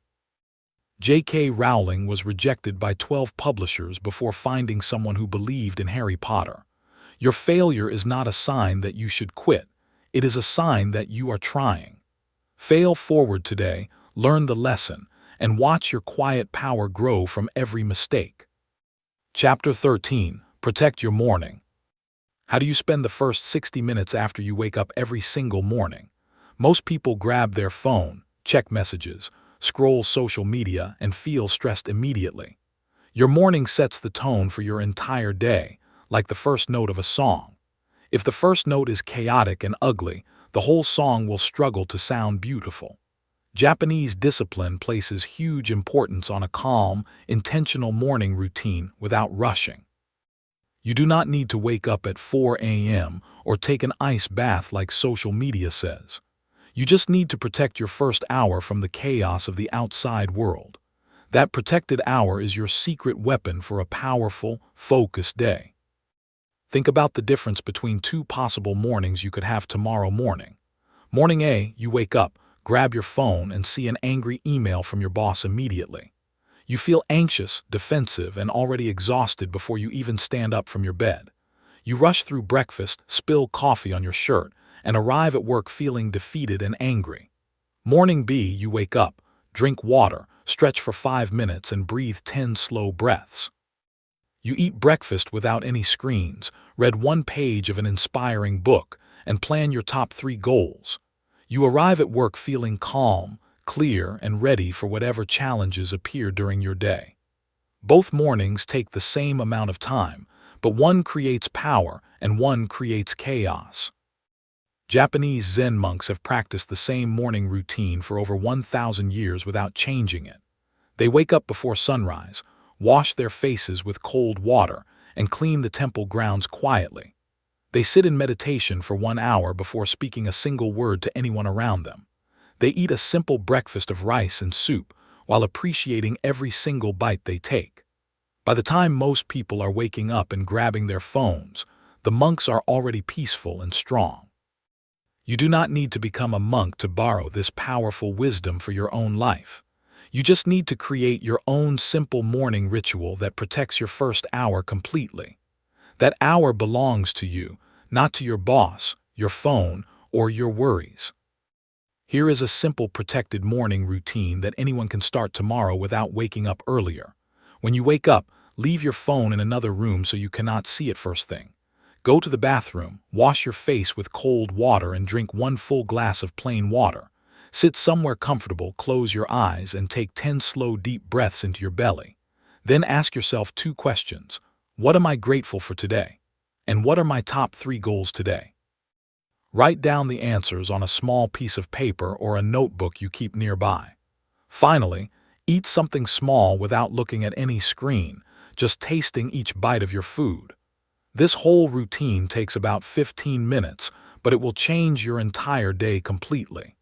J.K. Rowling was rejected by 12 publishers before finding someone who believed in Harry Potter. Your failure is not a sign that you should quit. It is a sign that you are trying. Fail forward today, learn the lesson, and watch your quiet power grow from every mistake. Chapter 13. Protect your morning. How do you spend the first 60 minutes after you wake up every single morning? Most people grab their phone, check messages, scroll social media, and feel stressed immediately. Your morning sets the tone for your entire day, like the first note of a song. If the first note is chaotic and ugly, the whole song will struggle to sound beautiful. Japanese discipline places huge importance on a calm, intentional morning routine without rushing. You do not need to wake up at 4 a.m. or take an ice bath like social media says. You just need to protect your first hour from the chaos of the outside world. That protected hour is your secret weapon for a powerful, focused day. Think about the difference between 2 possible mornings you could have tomorrow morning. Morning A, you wake up, grab your phone, and see an angry email from your boss immediately. You feel anxious, defensive, and already exhausted before you even stand up from your bed. You rush through breakfast, spill coffee on your shirt, and arrive at work feeling defeated and angry. Morning B, you wake up, drink water, stretch for 5 minutes, and breathe 10 slow breaths. You eat breakfast without any screens, read 1 page of an inspiring book, and plan your top 3 goals. You arrive at work feeling calm, clear, and ready for whatever challenges appear during your day. Both mornings take the same amount of time, but one creates power and one creates chaos. Japanese Zen monks have practiced the same morning routine for over 1,000 years without changing it. They wake up before sunrise, wash their faces with cold water, and clean the temple grounds quietly. They sit in meditation for 1 hour before speaking a single word to anyone around them. They eat a simple breakfast of rice and soup while appreciating every single bite they take. By the time most people are waking up and grabbing their phones, the monks are already peaceful and strong. You do not need to become a monk to borrow this powerful wisdom for your own life. You just need to create your own simple morning ritual that protects your first hour completely. That hour belongs to you, not to your boss, your phone, or your worries. Here is a simple protected morning routine that anyone can start tomorrow without waking up earlier. When you wake up, leave your phone in another room so you cannot see it first thing. Go to the bathroom, wash your face with cold water and drink 1 full glass of plain water. Sit somewhere comfortable, close your eyes, and take 10 slow deep breaths into your belly. Then ask yourself 2 questions. What am I grateful for today? And what are my top 3 goals today? Write down the answers on a small piece of paper or a notebook you keep nearby. Finally, eat something small without looking at any screen, just tasting each bite of your food. This whole routine takes about 15 minutes, but it will change your entire day completely.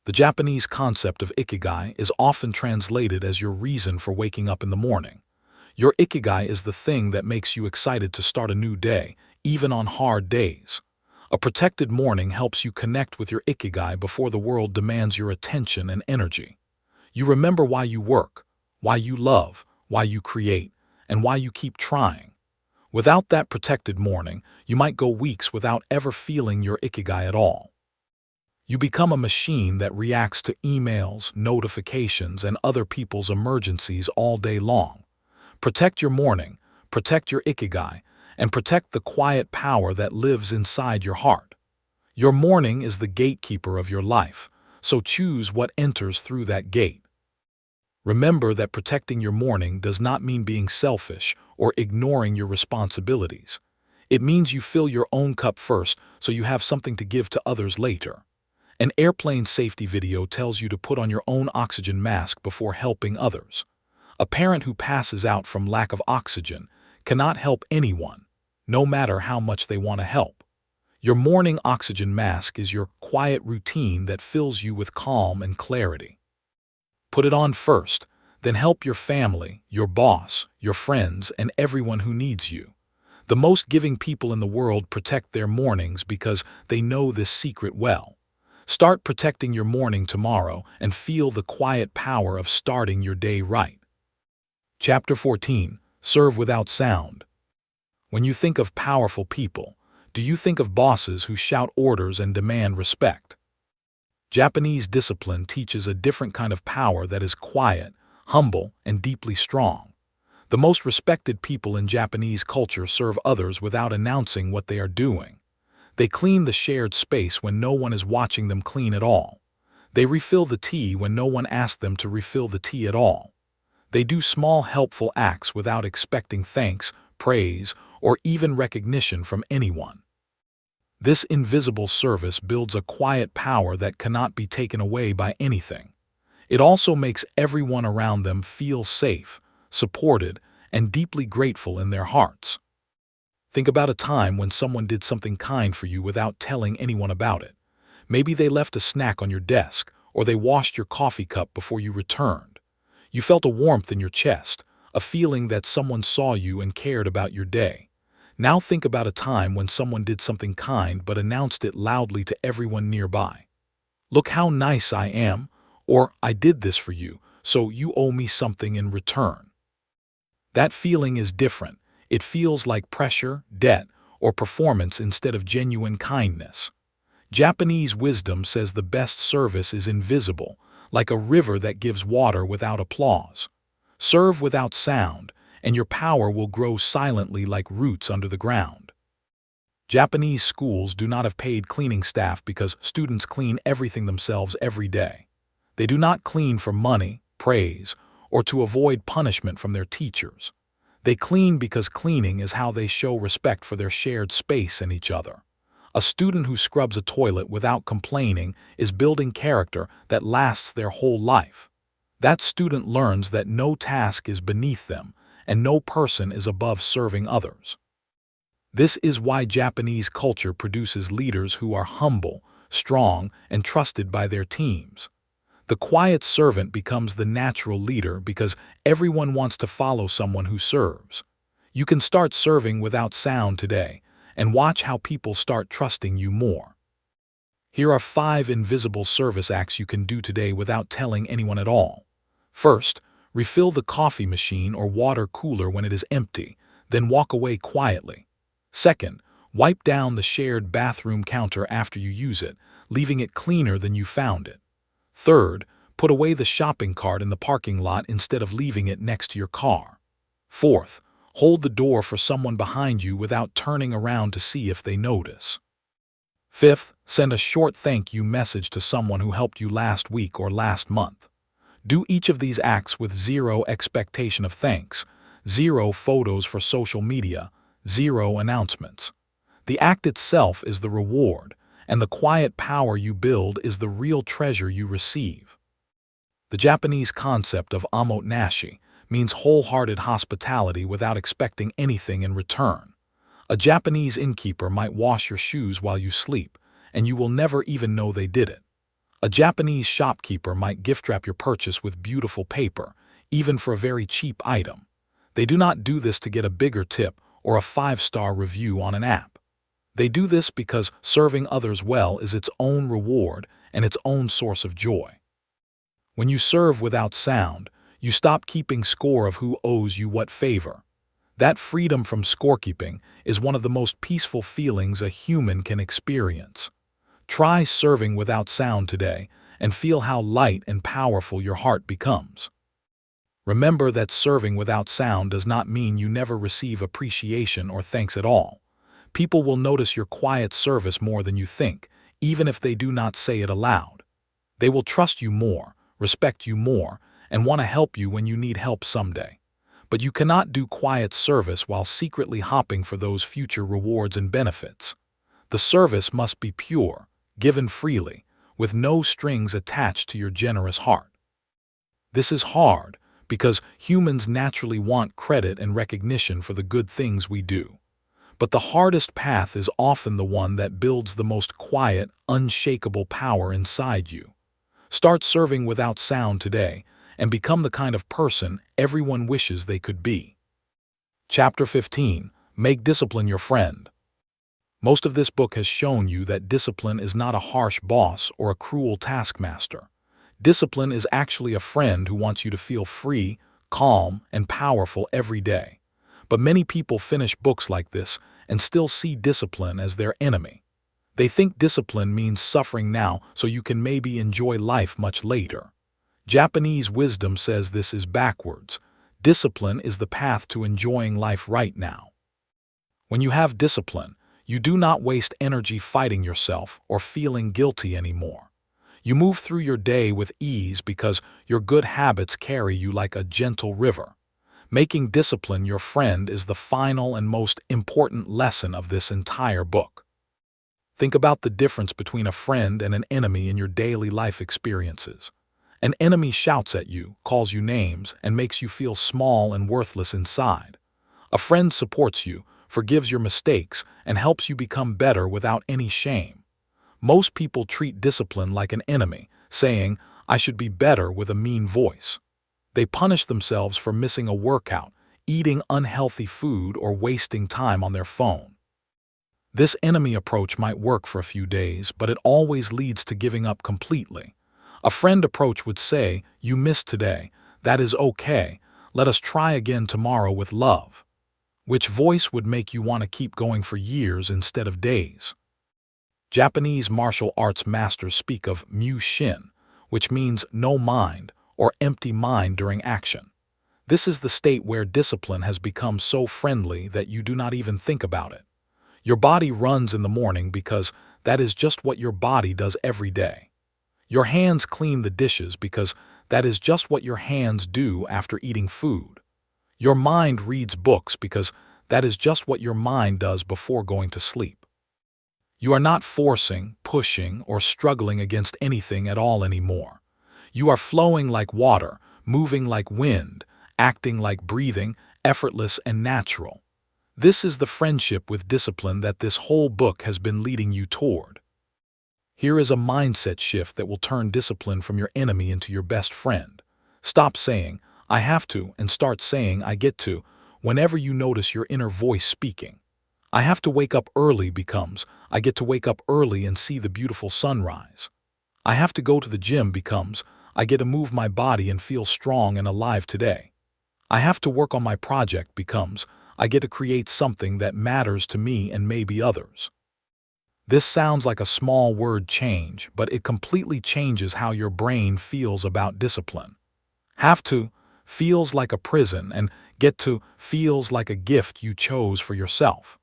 The Japanese concept of Ikigai is often translated as your reason for waking up in the morning. Your Ikigai is the thing that makes you excited to start a new day, even on hard days. A protected morning helps you connect with your Ikigai before the world demands your attention and energy. You remember why you work, why you love, why you create, and why you keep trying. Without that protected morning, you might go weeks without ever feeling your Ikigai at all. You become a machine that reacts to emails, notifications, and other people's emergencies all day long. Protect your morning, protect your Ikigai, and protect the quiet power that lives inside your heart. Your morning is the gatekeeper of your life, so choose what enters through that gate. Remember that protecting your morning does not mean being selfish or ignoring your responsibilities. It means you fill your own cup first so you have something to give to others later. An airplane safety video tells you to put on your own oxygen mask before helping others. A parent who passes out from lack of oxygen cannot help anyone, no matter how much they want to help. Your morning oxygen mask is your quiet routine that fills you with calm and clarity. Put it on first, then help your family, your boss, your friends, and everyone who needs you. The most giving people in the world protect their mornings because they know this secret well. Start protecting your morning tomorrow and feel the quiet power of starting your day right. Chapter 14. Serve without sound. When you think of powerful people, do you think of bosses who shout orders and demand respect? Japanese discipline teaches a different kind of power that is quiet, humble, and deeply strong. The most respected people in Japanese culture serve others without announcing what they are doing. They clean the shared space when no one is watching them clean at all. They refill the tea when no one asks them to refill the tea at all. They do small helpful acts without expecting thanks, praise, or even recognition from anyone. This invisible service builds a quiet power that cannot be taken away by anything. It also makes everyone around them feel safe, supported, and deeply grateful in their hearts. Think about a time when someone did something kind for you without telling anyone about it. Maybe they left a snack on your desk, or they washed your coffee cup before you returned. You felt a warmth in your chest, a feeling that someone saw you and cared about your day. Now think about a time when someone did something kind but announced it loudly to everyone nearby. Look how nice I am, or I did this for you, so you owe me something in return. That feeling is different. It feels like pressure, debt, or performance instead of genuine kindness. Japanese wisdom says the best service is invisible, like a river that gives water without applause. Serve without sound, and your power will grow silently like roots under the ground. Japanese schools do not have paid cleaning staff because students clean everything themselves every day. They do not clean for money, praise, or to avoid punishment from their teachers. They clean because cleaning is how they show respect for their shared space and each other. A student who scrubs a toilet without complaining is building character that lasts their whole life. That student learns that no task is beneath them, and no person is above serving others. This is why Japanese culture produces leaders who are humble, strong, and trusted by their teams. The quiet servant becomes the natural leader because everyone wants to follow someone who serves. You can start serving without sound today, and watch how people start trusting you more. Here are 5 invisible service acts you can do today without telling anyone at all. First, refill the coffee machine or water cooler when it is empty, then walk away quietly. Second, wipe down the shared bathroom counter after you use it, leaving it cleaner than you found it. Third, put away the shopping cart in the parking lot instead of leaving it next to your car. Fourth, hold the door for someone behind you without turning around to see if they notice. Fifth, send a short thank you message to someone who helped you last week or last month. Do each of these acts with zero expectation of thanks, zero photos for social media, zero announcements. The act itself is the reward, and the quiet power you build is the real treasure you receive. The Japanese concept of omotenashi means wholehearted hospitality without expecting anything in return. A Japanese innkeeper might wash your shoes while you sleep, and you will never even know they did it. A Japanese shopkeeper might gift wrap your purchase with beautiful paper, even for a very cheap item. They do not do this to get a bigger tip or a 5-star review on an app. They do this because serving others well is its own reward and its own source of joy. When you serve without sound, you stop keeping score of who owes you what favor. That freedom from scorekeeping is one of the most peaceful feelings a human can experience. Try serving without sound today and feel how light and powerful your heart becomes. Remember that serving without sound does not mean you never receive appreciation or thanks at all. People will notice your quiet service more than you think, even if they do not say it aloud. They will trust you more, respect you more, and want to help you when you need help someday. But you cannot do quiet service while secretly hopping for those future rewards and benefits. The service must be pure, given freely, with no strings attached to your generous heart. This is hard because humans naturally want credit and recognition for the good things we do. But the hardest path is often the one that builds the most quiet, unshakable power inside you. Start serving without sound today and become the kind of person everyone wishes they could be. Chapter 15. Make discipline your friend. Most of this book has shown you that discipline is not a harsh boss or a cruel taskmaster. Discipline is actually a friend who wants you to feel free, calm, and powerful every day. But many people finish books like this and still see discipline as their enemy. They think discipline means suffering now so you can maybe enjoy life much later. Japanese wisdom says this is backwards. Discipline is the path to enjoying life right now. When you have discipline, you do not waste energy fighting yourself or feeling guilty anymore. You move through your day with ease because your good habits carry you like a gentle river. Making discipline your friend is the final and most important lesson of this entire book. Think about the difference between a friend and an enemy in your daily life experiences. An enemy shouts at you, calls you names, and makes you feel small and worthless inside. A friend supports you, forgives your mistakes, and helps you become better without any shame. Most people treat discipline like an enemy, saying, "I should be better," with a mean voice. They punish themselves for missing a workout, eating unhealthy food, or wasting time on their phone. This enemy approach might work for a few days, but it always leads to giving up completely. A friend approach would say, "You missed today. That is okay. Let us try again tomorrow with love." Which voice would make you want to keep going for years instead of days? Japanese martial arts masters speak of mushin, which means no mind or empty mind during action. This is the state where discipline has become so friendly that you do not even think about it. Your body runs in the morning because that is just what your body does every day. Your hands clean the dishes because that is just what your hands do after eating food. Your mind reads books because that is just what your mind does before going to sleep. You are not forcing, pushing, or struggling against anything at all anymore. You are flowing like water, moving like wind, acting like breathing, effortless and natural. This is the friendship with discipline that this whole book has been leading you toward. Here is a mindset shift that will turn discipline from your enemy into your best friend. Stop saying, "I have to," and start saying, "I get to," whenever you notice your inner voice speaking. "I have to wake up early" becomes, "I get to wake up early and see the beautiful sunrise." "I have to go to the gym" becomes, I get to move my body and feel strong and alive today. I have to work on my project becomes, I get to create something that matters to me and maybe others. This sounds like a small word change, but it completely changes how your brain feels about discipline. Have to feels like a prison, and get to feels like a gift you chose for yourself.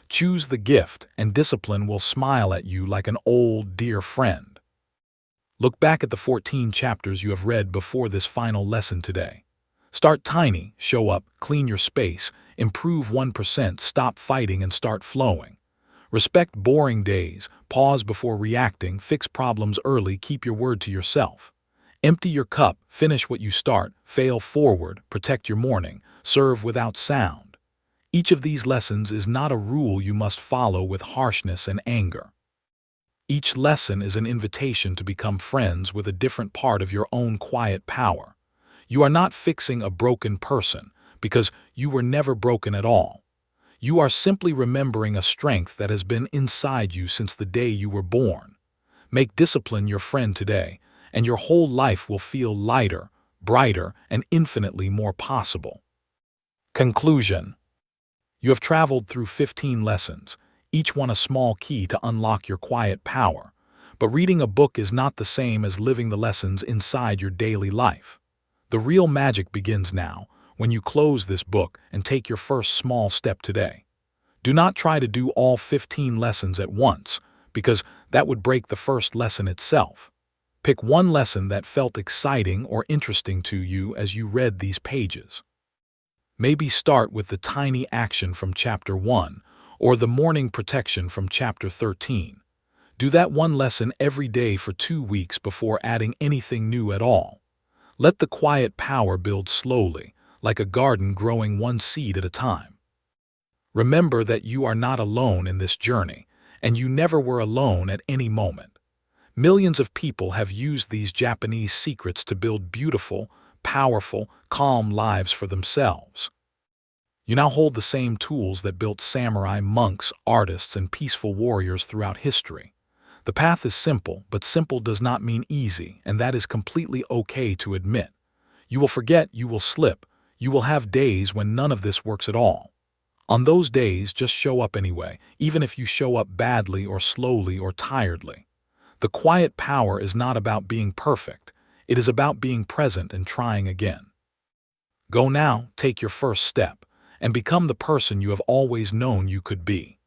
Choose the gift, and discipline will smile at you like an old, dear friend. Look back at the 14 chapters you have read before this final lesson today. Start tiny, show up, clean your space, improve 1%, stop fighting and start flowing. Respect boring days, pause before reacting, fix problems early, keep your word to yourself. Empty your cup, finish what you start, fail forward, protect your morning, serve without sound. Each of these lessons is not a rule you must follow with harshness and anger. Each lesson is an invitation to become friends with a different part of your own quiet power. You are not fixing a broken person, because you were never broken at all. You are simply remembering a strength that has been inside you since the day you were born. Make discipline your friend today, and your whole life will feel lighter, brighter, and infinitely more possible. Conclusion. You have traveled through 15 lessons, each one a small key to unlock your quiet power. But reading a book is not the same as living the lessons inside your daily life. The real magic begins now, when you close this book and take your first small step today. Do not try to do all 15 lessons at once, because that would break the first lesson itself. Pick one lesson that felt exciting or interesting to you as you read these pages. Maybe start with the tiny action from Chapter 1 or the morning protection from Chapter 13. Do that one lesson every day for 2 weeks before adding anything new at all. Let the quiet power build slowly, like a garden growing one seed at a time. Remember that you are not alone in this journey, and you never were alone at any moment. Millions of people have used these Japanese secrets to build beautiful, powerful, calm lives for themselves. You now hold the same tools that built samurai, monks, artists, and peaceful warriors throughout history. The path is simple, but simple does not mean easy, and that is completely okay to admit. You will forget, you will slip, you will have days when none of this works at all. On those days, just show up anyway, even if you show up badly or slowly or tiredly. The quiet power is not about being perfect. It is about being present and trying again. Go now, take your first step, and become the person you have always known you could be.